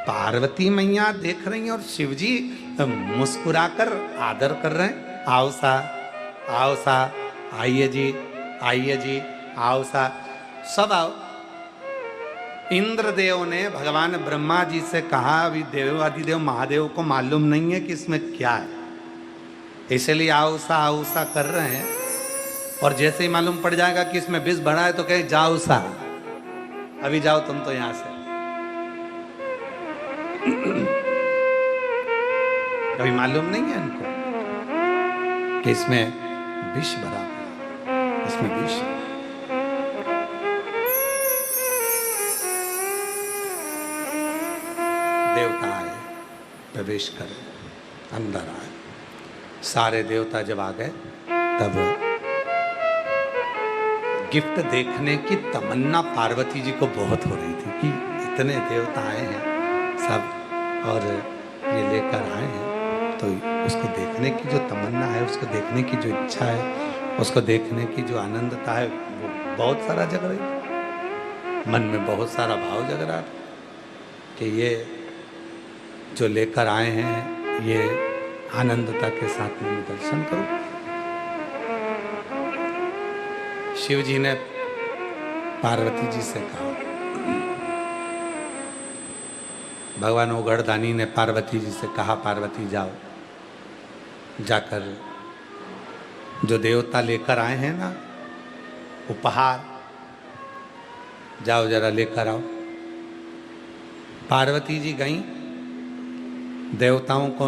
A: पार्वती मैया देख रही हैं और शिव जी मुस्कुराकर आदर कर रहे हैं। आओ सा, आओ सा, आइए जी, आइए जी, आओ सा, सब आओ। इंद्रदेव ने भगवान ब्रह्मा जी से कहा, अभी देवादिदेव महादेव को मालूम नहीं है कि इसमें क्या है, इसलिए आओ सा कर रहे हैं। और जैसे ही मालूम पड़ जाएगा कि इसमें विष भरा है तो कहे जाओ सा, अभी जाओ तुम तो यहां से। अभी मालूम नहीं है इनको कि इसमें विष भरा, इसमें विष। देवता आए, प्रवेश करे, अंदर आए। सारे देवता जब आ गए तब गिफ्ट देखने की तमन्ना पार्वती जी को बहुत हो रही थी कि इतने देवता आए हैं सब और ये लेकर आए हैं, तो उसको देखने की जो तमन्ना है, उसको देखने की जो इच्छा है, उसको देखने की जो आनंदता है, वो बहुत सारा जग रही है। मन में बहुत सारा भाव जग रहा था कि ये जो लेकर आए हैं ये आनंदता के साथ में दर्शन करो। शिव जी ने पार्वती जी से कहा, भगवान उगड़दानी ने पार्वती जी से कहा, पार्वती जाओ, जाकर जो देवता लेकर आए हैं ना उपहार, जाओ जरा लेकर आओ। पार्वती जी गईं, देवताओं को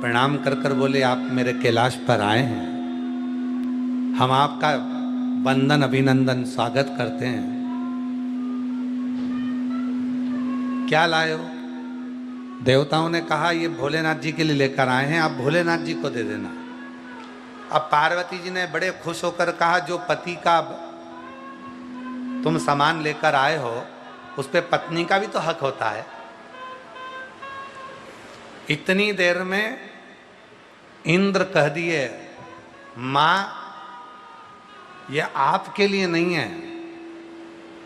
A: प्रणाम कर कर बोले, आप मेरे कैलाश पर आए हैं, हम आपका वंदन अभिनंदन स्वागत करते हैं। क्या लाए हो? देवताओं ने कहा, ये भोलेनाथ जी के लिए लेकर आए हैं, आप भोलेनाथ जी को दे देना। अब पार्वती जी ने बड़े खुश होकर कहा, जो पति का तुम सामान लेकर आए हो उस पे पत्नी का भी तो हक होता है। इतनी देर में इंद्र कह दिए, मां ये आपके लिए नहीं है,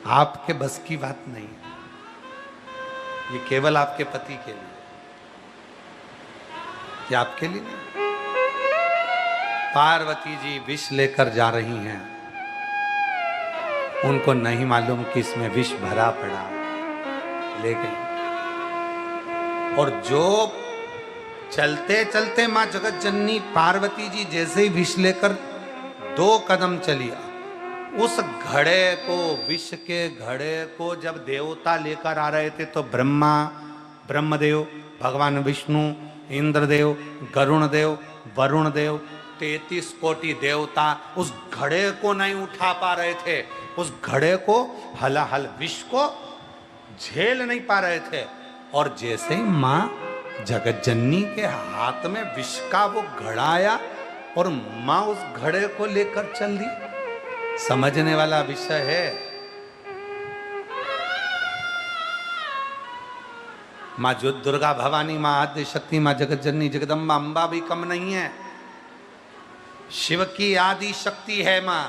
A: आपके बस की बात नहीं है, ये केवल आपके पति के लिए, ये आपके लिए नहीं। पार्वती जी विष लेकर जा रही हैं, उनको नहीं मालूम कि इसमें विष भरा पड़ा, ले गई। और जो चलते चलते मां जगत जननी पार्वती जी जैसे ही विष लेकर 2 कदम चली, उस घड़े को, विष के घड़े को जब देवता लेकर आ रहे थे तो ब्रह्मा, ब्रह्मदेव, भगवान विष्णु, इंद्रदेव, गरुण देव, वरुण देव, 33 कोटि देवता उस घड़े को नहीं उठा पा रहे थे। उस घड़े को, हलाहल विष को झेल नहीं पा रहे थे। और जैसे ही मां जगत जननी के हाथ में विष का वो घड़ा आया और मां उस घड़े को लेकर चल दी। समझने वाला विषय है। मां जो दुर्गा भवानी, मां आद्य शक्ति, मां जगत जननी जगदम्बा अंबा भी कम नहीं है, शिव की आदि शक्ति है मां।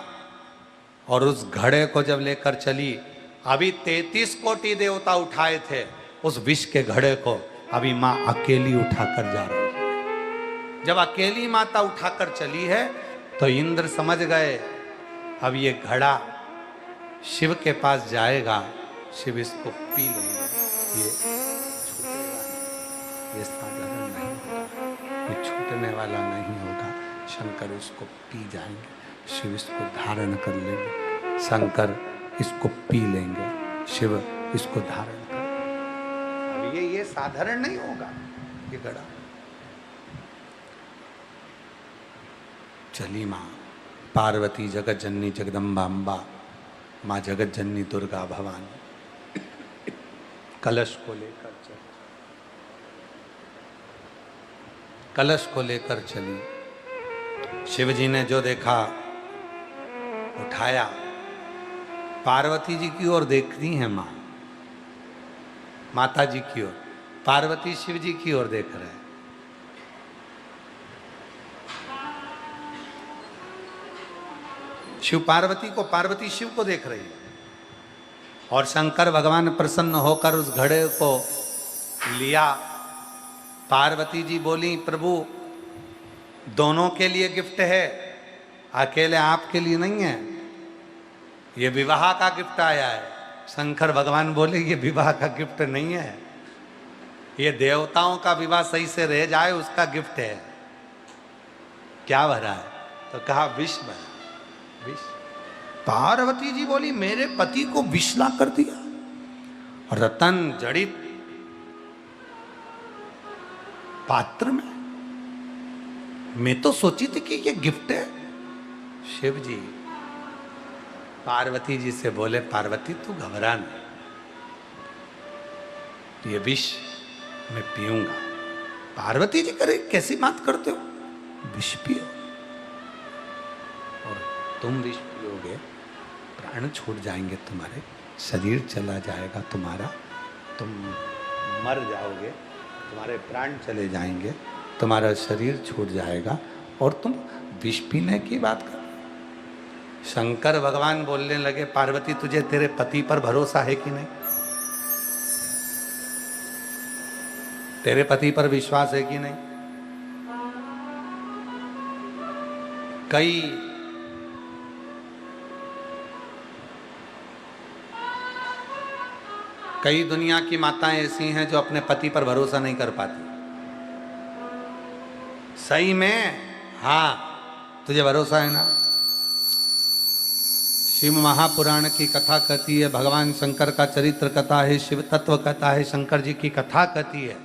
A: और उस घड़े को जब लेकर चली, अभी 33 कोटि देवता उठाए थे उस विष के घड़े को, अभी मां अकेली उठाकर जा रही है। जब अकेली माता उठाकर चली है तो इंद्र समझ गए, अब ये घड़ा शिव के पास जाएगा, शिव इसको पी लेंगे, ये छूटेगा, ये साधारण नहीं होगा, ये छूटने वाला नहीं होगा। शंकर इसको पी जाएंगे, शिव इसको धारण कर लेंगे, शंकर इसको पी लेंगे, शिव इसको धारण कर लेंगे। अब ये साधारण नहीं होगा ये घड़ा। चली मां पार्वती, जगत जननी जगदम्बा अंबा, मां जगत जननी दुर्गा भवानी कलश को लेकर चली, कलश को लेकर चली। शिव जी ने जो देखा उठाया, पार्वती जी की ओर देखती हैं मां, माता जी की ओर, पार्वती शिव जी की ओर देख रहे हैं। शिव पार्वती को, पार्वती शिव को देख रही है। और शंकर भगवान प्रसन्न होकर उस घड़े को लिया। पार्वती जी बोली, प्रभु दोनों के लिए गिफ्ट है, अकेले आपके लिए नहीं है, ये विवाह का गिफ्ट आया है। शंकर भगवान बोले, ये विवाह का गिफ्ट नहीं है, ये देवताओं का विवाह सही से रह जाए उसका गिफ्ट है। क्या भरा है? तो कहा विष भरा, विष। पार्वती जी बोली, मेरे पति को विष ला कर दिया, रतन जड़ित पात्र में, मैं तो सोची थी कि ये गिफ्ट है। शिव जी पार्वती जी से बोले, पार्वती तू घबरा नहीं, ये विष मैं पीऊंगा। पार्वती जी करे, कैसी बात करते हो, विष पियो, और तुम विष पियोगे प्राण छूट जाएंगे तुम्हारे, शरीर चला जाएगा तुम्हारा, तुम मर जाओगे, तुम्हारे प्राण चले जाएंगे, तुम्हारा शरीर छूट जाएगा और तुम विष पीने की बात कर। शंकर भगवान बोलने लगे, पार्वती तुझे तेरे पति पर भरोसा है कि नहीं? तेरे पति पर विश्वास है कि नहीं? कई दुनिया की माताएं ऐसी हैं जो अपने पति पर भरोसा नहीं कर पाती। सही में? हाँ, तुझे भरोसा है ना? शिव महापुराण की कथा कहती है, भगवान शंकर का चरित्र कथा है, शिव तत्व कथा है, शंकर जी की कथा कहती है।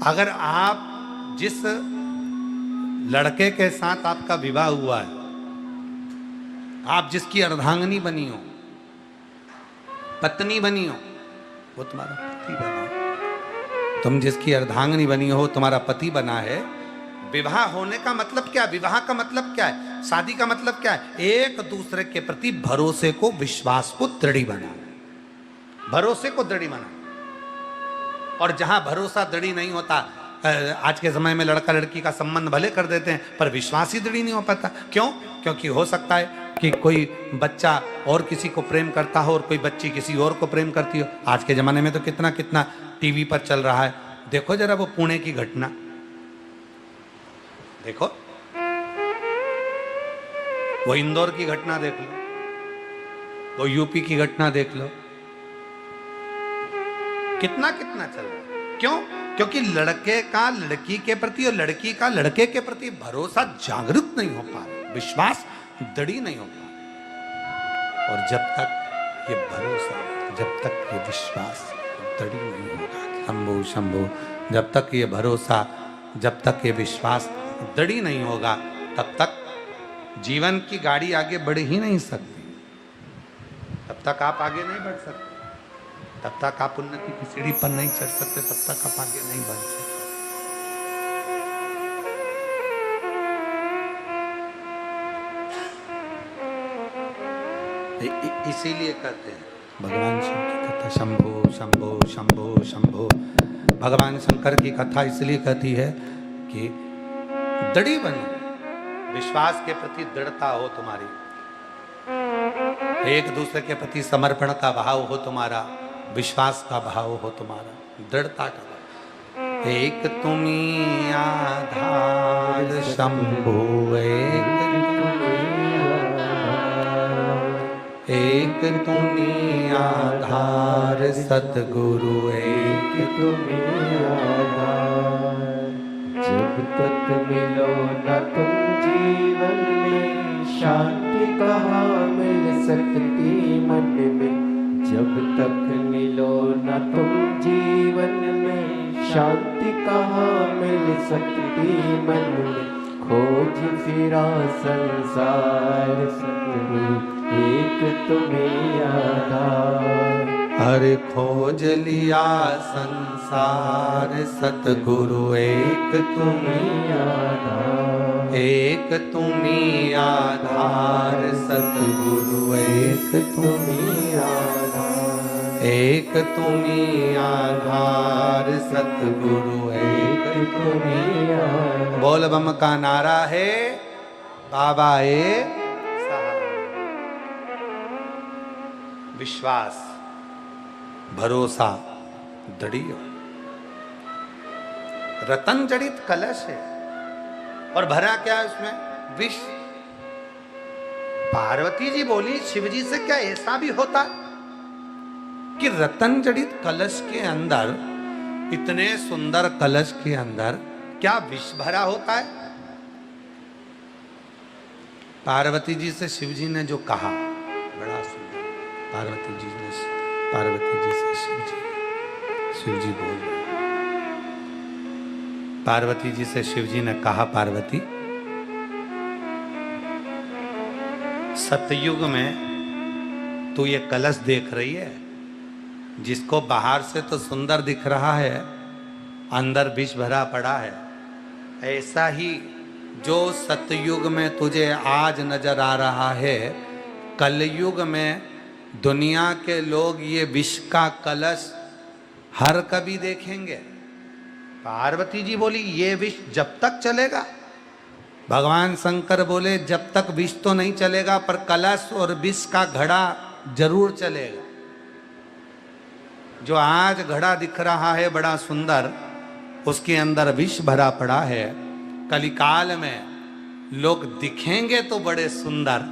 A: अगर आप जिस लड़के के साथ आपका विवाह हुआ है, आप जिसकी अर्धांगिनी बनी हो, पत्नी बनी हो, वो तुम्हारा पति बना है। तुम जिसकी अर्धांगिनी बनी हो, तुम्हारा पति बना है। विवाह होने का मतलब क्या है? विवाह का मतलब क्या है? शादी का मतलब क्या है? एक दूसरे के प्रति भरोसे को, विश्वास को दृढ़ी बनाना, भरोसे को दृढ़ी बनाना। और जहां भरोसा दृढ़ी नहीं होता, आज के समय में लड़का लड़की का संबंध भले कर देते हैं पर विश्वास ही दृढ़ी नहीं हो पाता। क्यों? क्योंकि हो सकता है कि कोई बच्चा और किसी को प्रेम करता हो और कोई बच्ची किसी और को प्रेम करती हो। आज के ज़माने में तो कितना कितना टीवी पर चल रहा है। देखो जरा वो पुणे की घटना, देखो वो इंदौर की घटना देख लो, वो यूपी की घटना देख लो, कितना कितना चल रहा है। क्यों? क्योंकि लड़के का लड़की के प्रति और लड़की का लड़के के प्रति भरोसा जागृत नहीं हो पा रहा, विश्वास दृढ़ी नहीं हो पा रहा। और जब तक ये भरोसा, जब तक ये विश्वास दृढ़ी नहीं होगा, शंभो शंभो, जब तक ये भरोसा, जब तक ये विश्वास दृढ़ी नहीं होगा, तब तक जीवन की गाड़ी आगे बढ़ ही नहीं सकती। तब तक आप आगे नहीं बढ़ सकते, तब तक आप उन्नति की सीढ़ी पर नहीं चढ़ सकते, तब तक आप आगे नहीं बढ़ सकते। इसीलिए कहते हैं भगवान शिव की कथा शंभो शंभो शंभो शंभो। भगवान शंकर की कथा इसलिए कहती है कि दृढ़ी बनो, विश्वास के प्रति दृढ़ता हो तुम्हारी, एक दूसरे के प्रति समर्पण का भाव हो तुम्हारा, विश्वास का भाव हो तुम्हारा, दृढ़ता का भाव। एक तुम्ही आधार शंभो, एक तुम्ही आधार सतगुरु, एक
B: तुम्ही आधार। जब तक मिलो न तुम जीवन में, शांति कहाँ मिल सकती मन में। जब तक मिलो न तुम जीवन में, शांति कहाँ मिल सकती मन में। खोज फिरा संसार सतगुरु, एक तुम्ही आधार।
A: हर खोज लिया संसार सतगुरु, एक
B: तुम्ही आधार।
A: एक तुम्ही आधार सतगुरु, एक
B: तुम्ही आधार।
A: एक तुम्ही आधार सतगुरु, एक
B: तुम्ही आधार।
A: बोल बम का नारा है, बाबा ए विश्वास, भरोसा दृढ़ी हो। रतन जड़ित कलश है और भरा क्या है उसमें? विष। पार्वती जी बोली शिव जी से, क्या ऐसा भी होता कि रतन जड़ित कलश के अंदर, इतने सुंदर कलश के अंदर क्या विष भरा होता है? पार्वती जी से शिव जी ने जो कहा, बड़ा सुंदर। पार्वती जी से शिव जी बोल रहे। पार्वती जी से शिव जी ने कहा, पार्वती सतयुग में तू ये कलश देख रही है, जिसको बाहर से तो सुंदर दिख रहा है, अंदर विष भरा पड़ा है। ऐसा ही जो सतयुग में तुझे आज नजर आ रहा है, कलयुग में दुनिया के लोग ये विष का कलश हर कभी देखेंगे। पार्वती जी बोली ये विष जब तक चलेगा। भगवान शंकर बोले जब तक विष तो नहीं चलेगा, पर कलश और विष का घड़ा जरूर चलेगा। जो आज घड़ा दिख रहा है बड़ा सुंदर, उसके अंदर विष भरा पड़ा है। कलिकाल में लोग दिखेंगे तो बड़े सुंदर,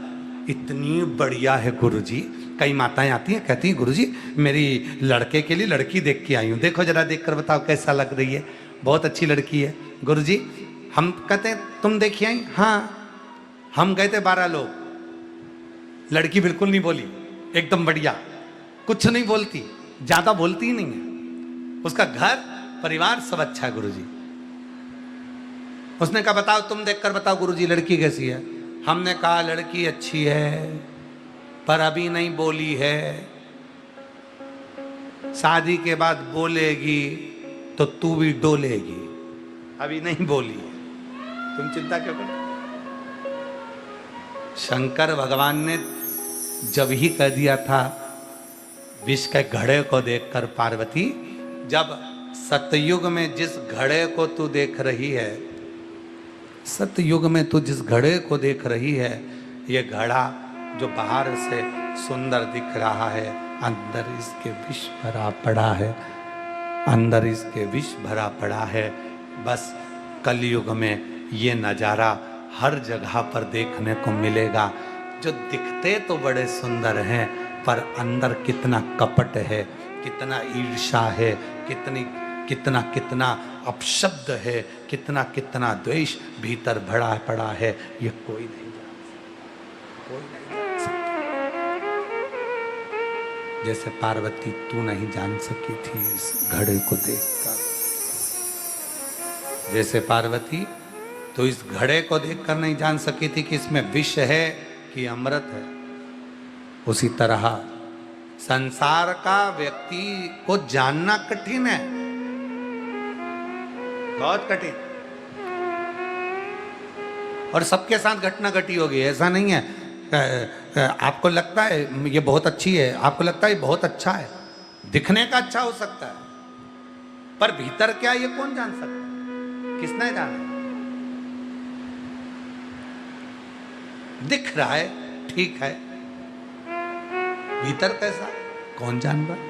A: इतनी बढ़िया है गुरुजी। कई माताएं आती हैं, कहती हैं गुरुजी मेरी लड़के के लिए लड़की देख के आई हूँ, देखो जरा देख कर बताओ कैसा लग रही है, बहुत अच्छी लड़की है गुरुजी। हम कहते हैं तुम देखी आई? हाँ, हम गए थे 12 लोग, लड़की बिल्कुल नहीं बोली, एकदम बढ़िया, कुछ नहीं बोलती, ज्यादा बोलती ही नहीं है, उसका घर परिवार सब अच्छा है गुरुजी। उसने कहा बताओ तुम देखकर बताओ गुरुजी लड़की कैसी है। हमने कहा लड़की अच्छी है पर अभी नहीं बोली है, शादी के बाद बोलेगी तो तू भी डोलेगी, अभी नहीं बोली है, तुम चिंता क्यों कर। शंकर भगवान ने जब ही कह दिया था विष के घड़े को देखकर, पार्वती जब सतयुग में जिस घड़े को तू देख रही है, सतयुग में तू जिस घड़े को देख रही है, ये घड़ा जो बाहर से सुंदर दिख रहा है, अंदर इसके विष भरा पड़ा है, अंदर इसके विष भरा पड़ा है। बस कलयुग में ये नज़ारा हर जगह पर देखने को मिलेगा। जो दिखते तो बड़े सुंदर हैं, पर अंदर कितना कपट है, कितना ईर्ष्या है, कितना कितना अपशब्द है, कितना कितना द्वेष भीतर भरा पड़ा है, ये कोई नहीं जान सकता, कोई नहीं जान सकता। जैसे पार्वती तू नहीं जान सकी थी इस घड़े को देखकर, जैसे पार्वती तो इस घड़े को देखकर नहीं जान सकी थी कि इसमें विष है कि अमृत है, उसी तरह संसार का व्यक्ति को जानना कठिन है, बहुत कठिन। और सबके साथ घटना घटी होगी, ऐसा नहीं है। आपको लगता है ये बहुत अच्छी है, आपको लगता है ये बहुत अच्छा है, दिखने का अच्छा हो सकता है, पर भीतर क्या ये कौन जान सकता है, किसने जाना। दिख रहा है ठीक है, भीतर कैसा कौन जानवर।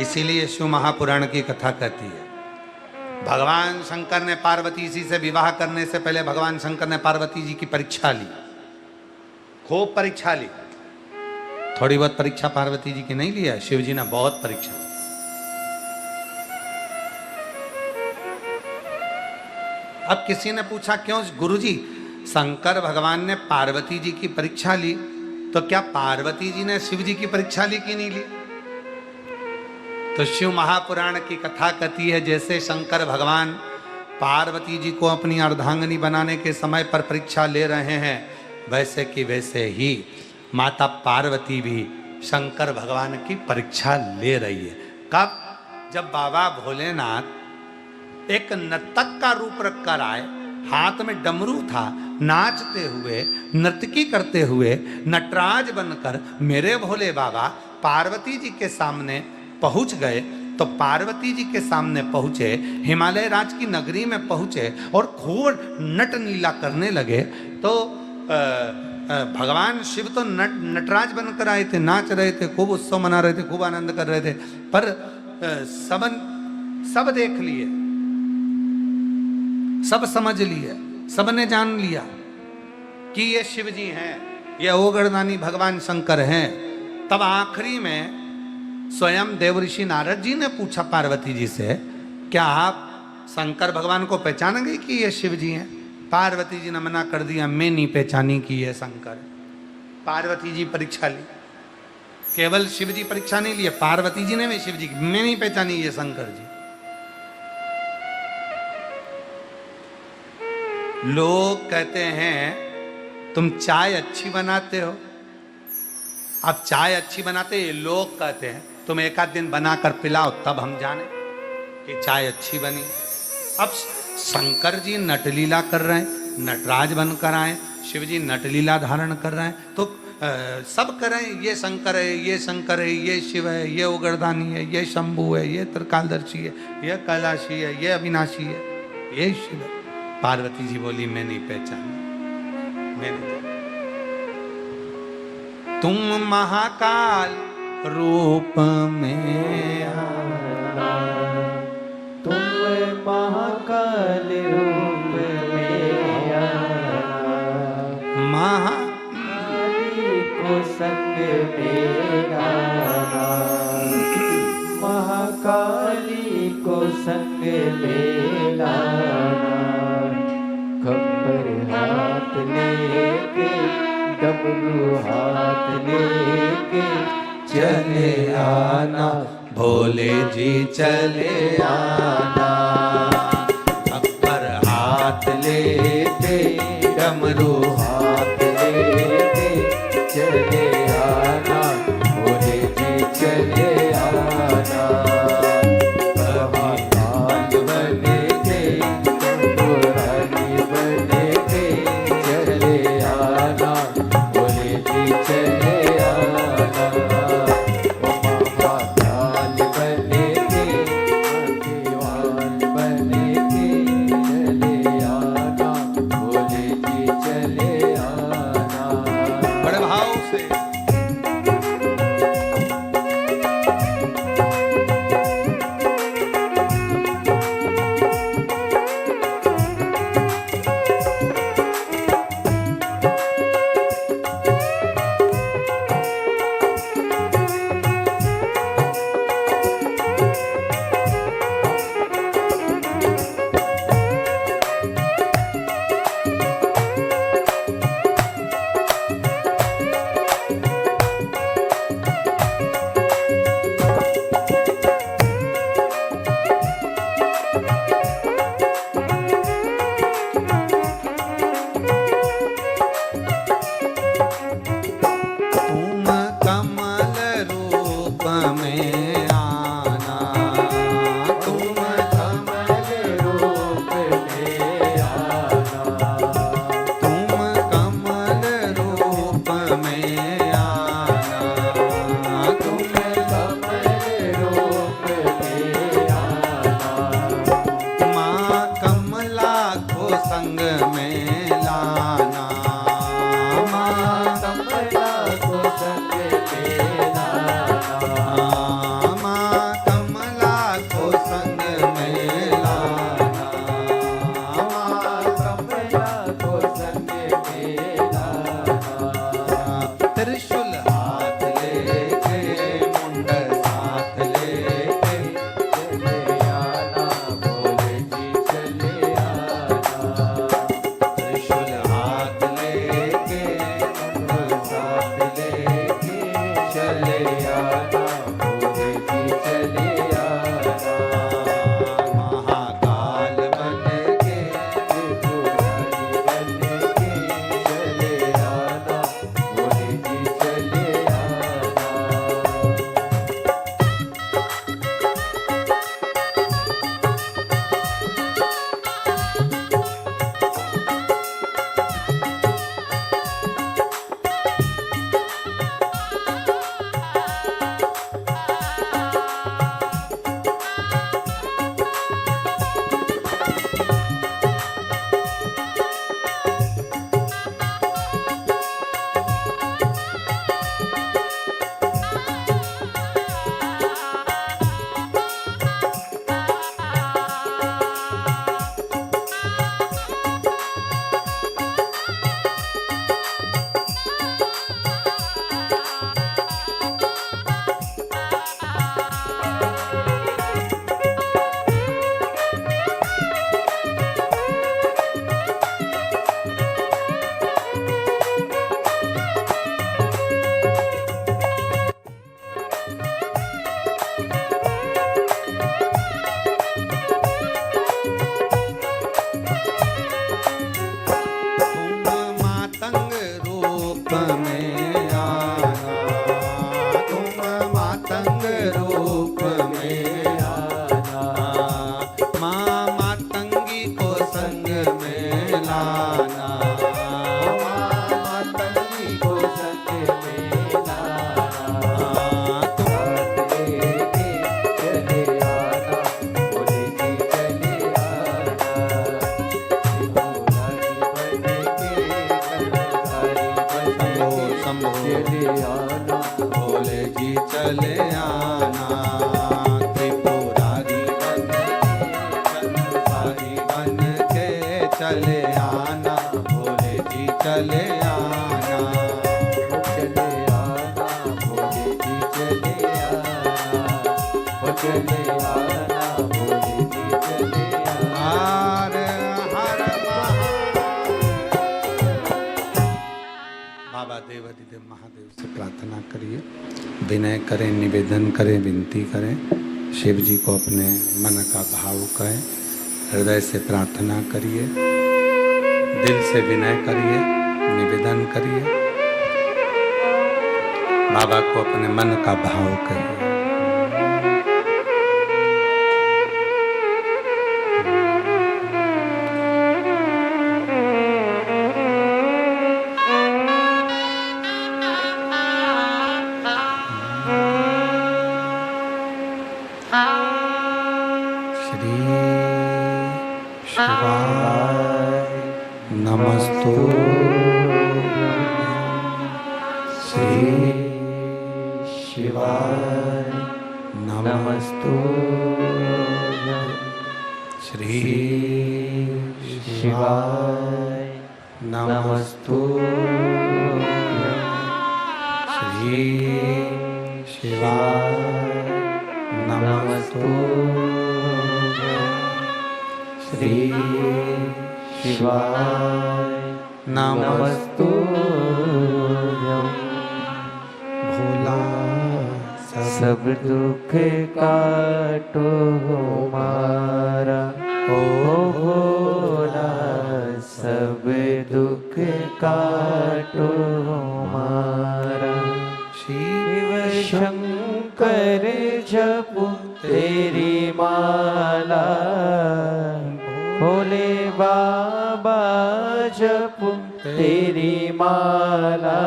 A: इसीलिए शिव महापुराण की कथा कहती है, भगवान शंकर ने पार्वती जी से विवाह करने से पहले भगवान शंकर ने पार्वती जी की परीक्षा ली, खूब परीक्षा ली। थोड़ी बहुत परीक्षा पार्वती जी की नहीं लिया, शिव जी ने बहुत परीक्षा ली। अब किसी ने पूछा क्यों गुरुजी शंकर भगवान ने पार्वती जी की परीक्षा ली, तो क्या पार्वती जी ने शिव जी की परीक्षा ली कि नहीं ली। तो शिव महापुराण की कथा कहती है, जैसे शंकर भगवान पार्वती जी को अपनी अर्धांगिनी बनाने के समय पर परीक्षा ले रहे हैं, वैसे कि वैसे ही माता पार्वती भी शंकर भगवान की परीक्षा ले रही है। कब? जब बाबा भोलेनाथ एक नर्तक का रूप रखकर आए, हाथ में डमरू था, नाचते हुए नर्तकी करते हुए नटराज बनकर मेरे भोले बाबा पार्वती जी के सामने पहुंच गए। तो पार्वती जी के सामने पहुंचे, हिमालय राज की नगरी में पहुंचे और खूब नट नीला करने लगे। तो भगवान शिव तो नटराज बनकर आए थे, नाच रहे थे, खूब उत्सव मना रहे थे, खूब आनंद कर रहे थे, पर सब देख लिए, सब समझ लिए, सबने जान लिया कि ये शिव जी हैं, ये ओगरदानी भगवान शंकर हैं। तब आखिरी में स्वयं देवऋषि नारद जी ने पूछा पार्वती जी से, क्या आप शंकर भगवान को पहचानेंगे कि ये शिव जी हैं। पार्वती जी ने मना कर दिया, मैं नहीं पहचानी कि ये शंकर। पार्वती जी परीक्षा ली, केवल शिव जी परीक्षा नहीं लिए, पार्वती जी ने भी शिव जी की, मैं नहीं पहचानी ये शंकर जी। लोग कहते हैं तुम चाय अच्छी बनाते हो, अब चाय अच्छी बनाते हैं, लोग कहते हैं तुम एक आध दिन बनाकर पिलाओ तब हम जाने कि चाय अच्छी बनी। अब शंकर जी नटलीला कर रहे हैं, नटराज बनकर आए, शिव जी नटलीला धारण कर रहे हैं, तो सब करें, ये शंकर है, ये शंकर है, ये शिव है, ये उगरदानी है, ये शंभु है, ये त्रिकालदर्शी है, ये कैलाशी है, ये अविनाशी है, ये शिव है। पार्वती जी बोली मैं नहीं पहचानी, मैं नहीं जानती। तुम महाकाल रूप में
B: आना, तुम महाकाल रूप में आना, महाकाली को संग में लाना, महाकाली को संग में लाना, खप्पर हाथ लेके डमरू हाथ लेके
A: चले आना, भोले जी चले आना, खप्पर हाथ लेके डमरू हाथ
B: लेके चले आना, भोले जी चले आना, महाकाल बने के पुरानी बने के चले आना, भोले जी चले आना, महाकाल बने के दीवान बने के चले आना, भोले जी चले आना।
A: बड़े भाव से तुम कमल रूप में आना, तुम
B: कमल रूप में आना,
A: तुम कमल रूप में आना,
B: तुम कमल रूप में आना,
A: माँ कमला को संग में लाना, माँ
B: कमला को संग में लाना,
A: माँ कमला को संग में लाना,
B: माँ कमला को संग में लाना,
A: त्रिशूल हाथ लेके मुंड साथ लेके
B: चले आना, भोले जी चले आना,
A: त्रिशूल हाथ लेके
B: मुंड साथ लेके चले आना, भोले जी चले आना,
A: महाकाल बन के
B: त्रिपुरारी बन के चले आना, भोले जी चले आना।
A: मातंग
B: चले आना, भोले जी चले आना।
A: हर हर बाबा देवाधिदेव महादेव से प्रार्थना करिए, विनय करें, निवेदन करें, विनती करें, शिव जी को अपने मन का भाव कहें, हृदय से प्रार्थना करिए, दिल से विनय करिए, निवेदन करिए, बाबा को अपने मन का भाव कहिए। श्री शिवाय नमस्तुभ्यं, श्री शिवाय नमस्तुभ्यं, श्री शिवाय नमस्तुभ्यं, श्री शिवाय नमस्तुभ्यं, श्री शिवाय नमस्तुभ्यं। भोला
B: सब दुख काटो हमारा, ओ भोला सब दुख काटो हमारा। शिव शंकर जपो तेरी माला, भोले बाबा जपो तेरी माला।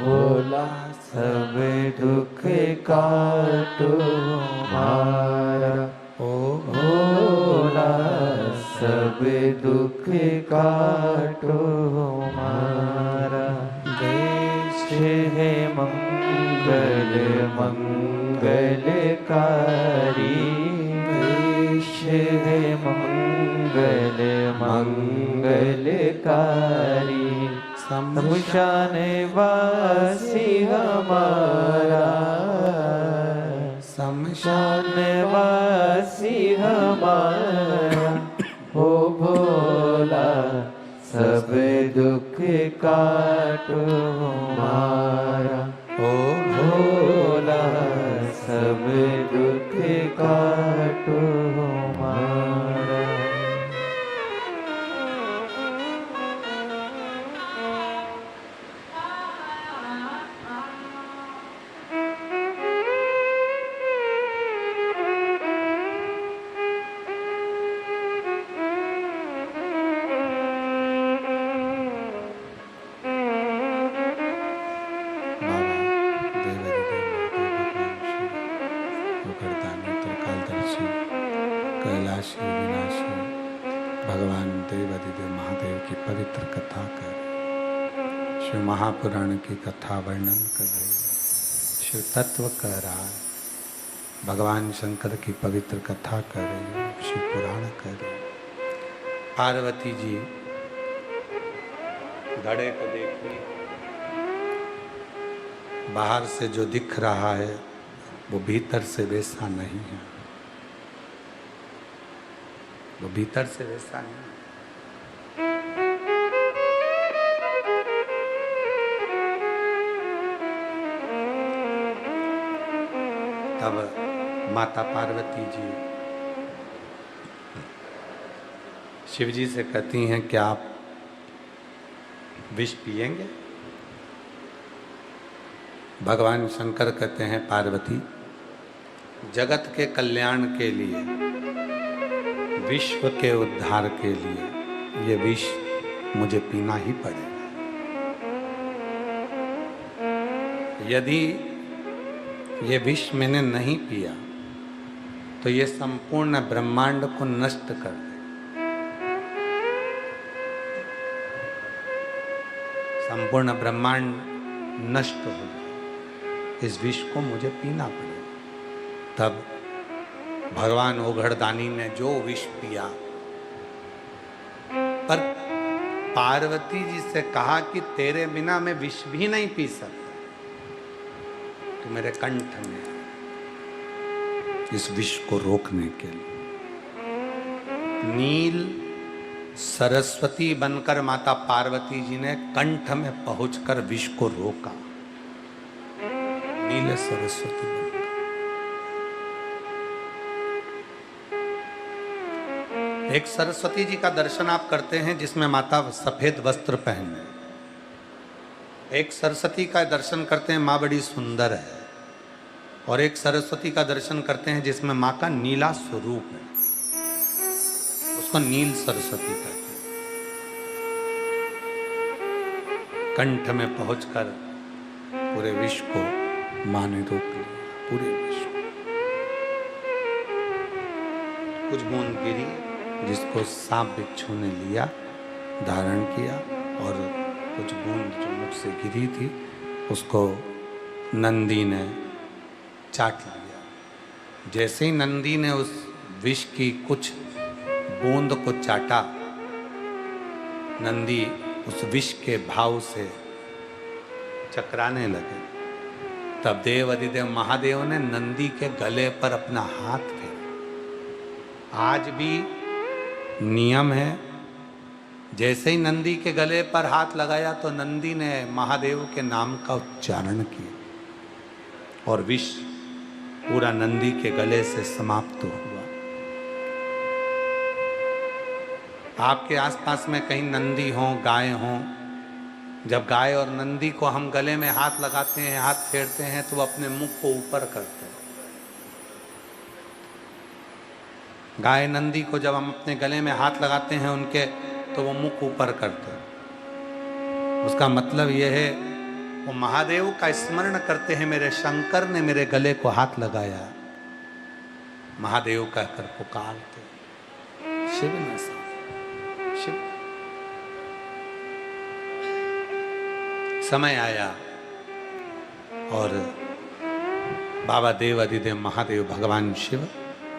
B: भोला सब दुख काटो हमारा, ओ भोला सब दुख काटो हमारा। देश है मंगल मंगलकारी, देश है मंगल मंगलकारी। शमशान वासी हमारा, शमशान वासी हमारा। हो भोला सब दुख काटो हमारा, ओ भोला सब दुख काटो हमारा।
A: कैलाशी विनाशी भगवान देवाधिदेव महादेव की पवित्र कथा कर, शिव महापुराण की कथा वर्णन कर रही, शिव तत्व कह रहा है, भगवान शंकर की पवित्र कथा कर रही है, शिव पुराण कर रही है। पार्वती जी घड़े को देखिए, बाहर से जो दिख रहा है वो भीतर से वैसा नहीं है, वो भीतर से वैसा नहीं। तब माता पार्वती जी शिव जी से कहती हैं, क्या आप विष पिएंगे? भगवान शंकर कहते हैं, पार्वती जगत के कल्याण के लिए, विश्व के उद्धार के लिए ये विष मुझे पीना ही पड़ेगा। यदि ये विष मैंने नहीं पिया तो ये संपूर्ण ब्रह्मांड को नष्ट कर दे, संपूर्ण ब्रह्मांड नष्ट हो जाए, इस विष को मुझे पीना पड़ेगा। तब भगवान ओघड़दानी ने जो विष पिया, पर पार्वती जी से कहा कि तेरे बिना मैं विष भी नहीं पी सकता, तू मेरे कंठ में। इस विष को रोकने के लिए। नील सरस्वती बनकर माता पार्वती जी ने कंठ में पहुंचकर विष को रोका। नील सरस्वती बनकर। एक सरस्वती जी का दर्शन आप करते हैं जिसमें माता सफेद वस्त्र पहने। एक सरस्वती का दर्शन करते हैं माँ बड़ी सुंदर है, और एक सरस्वती का दर्शन करते हैं जिसमें माँ का नीला स्वरूप है, उसको नील सरस्वती कहते हैं। कंठ में पहुंचकर पूरे विश्व को माँ ने रोक लिया, पूरे विश्व। कुछ बूंद गिरी जिसको सांप बिच्छू ने लिया, धारण किया, और कुछ बूंद जो मुख से गिरी थी उसको नंदी ने चाट लिया। जैसे ही नंदी ने उस विष की कुछ बूंद को चाटा, नंदी उस विष के भाव से चकराने लगे। तब देव अधिदेव महादेव ने नंदी के गले पर अपना हाथ फेरा। आज भी नियम है, जैसे ही नंदी के गले पर हाथ लगाया तो नंदी ने महादेव के नाम का उच्चारण किया और विष पूरा नंदी के गले से समाप्त हुआ। आपके आसपास में कहीं नंदी हो, गाय हो, जब गाय और नंदी को हम गले में हाथ लगाते हैं, हाथ फेरते हैं, तो वो अपने मुख को ऊपर करते हैं। गाय नंदी को जब हम अपने गले में हाथ लगाते हैं उनके, तो वो मुख ऊपर करते हैं। उसका मतलब यह है वो महादेव का स्मरण करते हैं, मेरे शंकर ने मेरे गले को हाथ लगाया, महादेव कहकर पुकारते। शिव ने शिव। समय आया और बाबा देव अधिदेव महादेव भगवान शिव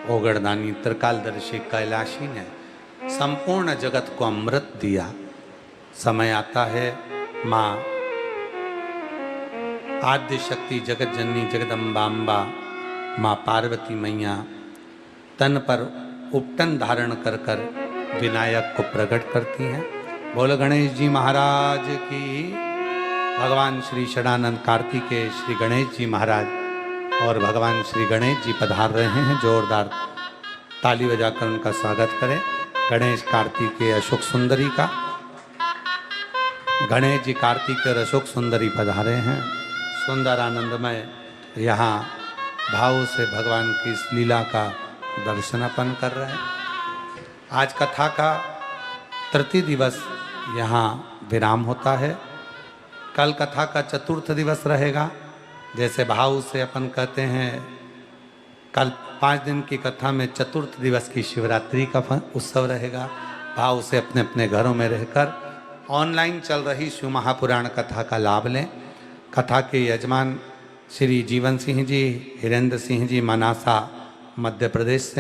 A: ओगड़दानी त्रिकालदर्शी कैलाशी ने संपूर्ण जगत को अमृत दिया। समय आता है माँ आद्य शक्ति जगत जननी जगदम्बाम्बा माँ पार्वती मैया तन पर उपटन धारण कर कर विनायक को प्रकट करती हैं। बोल गणेश जी महाराज की। भगवान श्री षडानंद कार्तिकेय श्री गणेश जी महाराज और भगवान श्री गणेश जी पधार रहे हैं। जोरदार ताली बजाकर उनका स्वागत करें। गणेश कार्तिकेय अशोक सुंदरी का, गणेश जी कार्तिकेय और अशोक सुंदरी पधारे हैं। सुंदर आनंदमय यहाँ भाव से भगवान की इस लीला का दर्शन अपन कर रहे हैं। आज कथा का तृतीय दिवस यहाँ विराम होता है। कल कथा का चतुर्थ दिवस रहेगा। जैसे भाव से अपन कहते हैं, कल 5 दिन की कथा में चतुर्थ दिवस की शिवरात्रि का उत्सव रहेगा। भाव से अपने अपने घरों में रहकर ऑनलाइन चल रही शिव महापुराण कथा का लाभ लें। कथा के यजमान श्री जीवन सिंह जी, हिरेंद्र सिंह जी मनासा मध्य प्रदेश से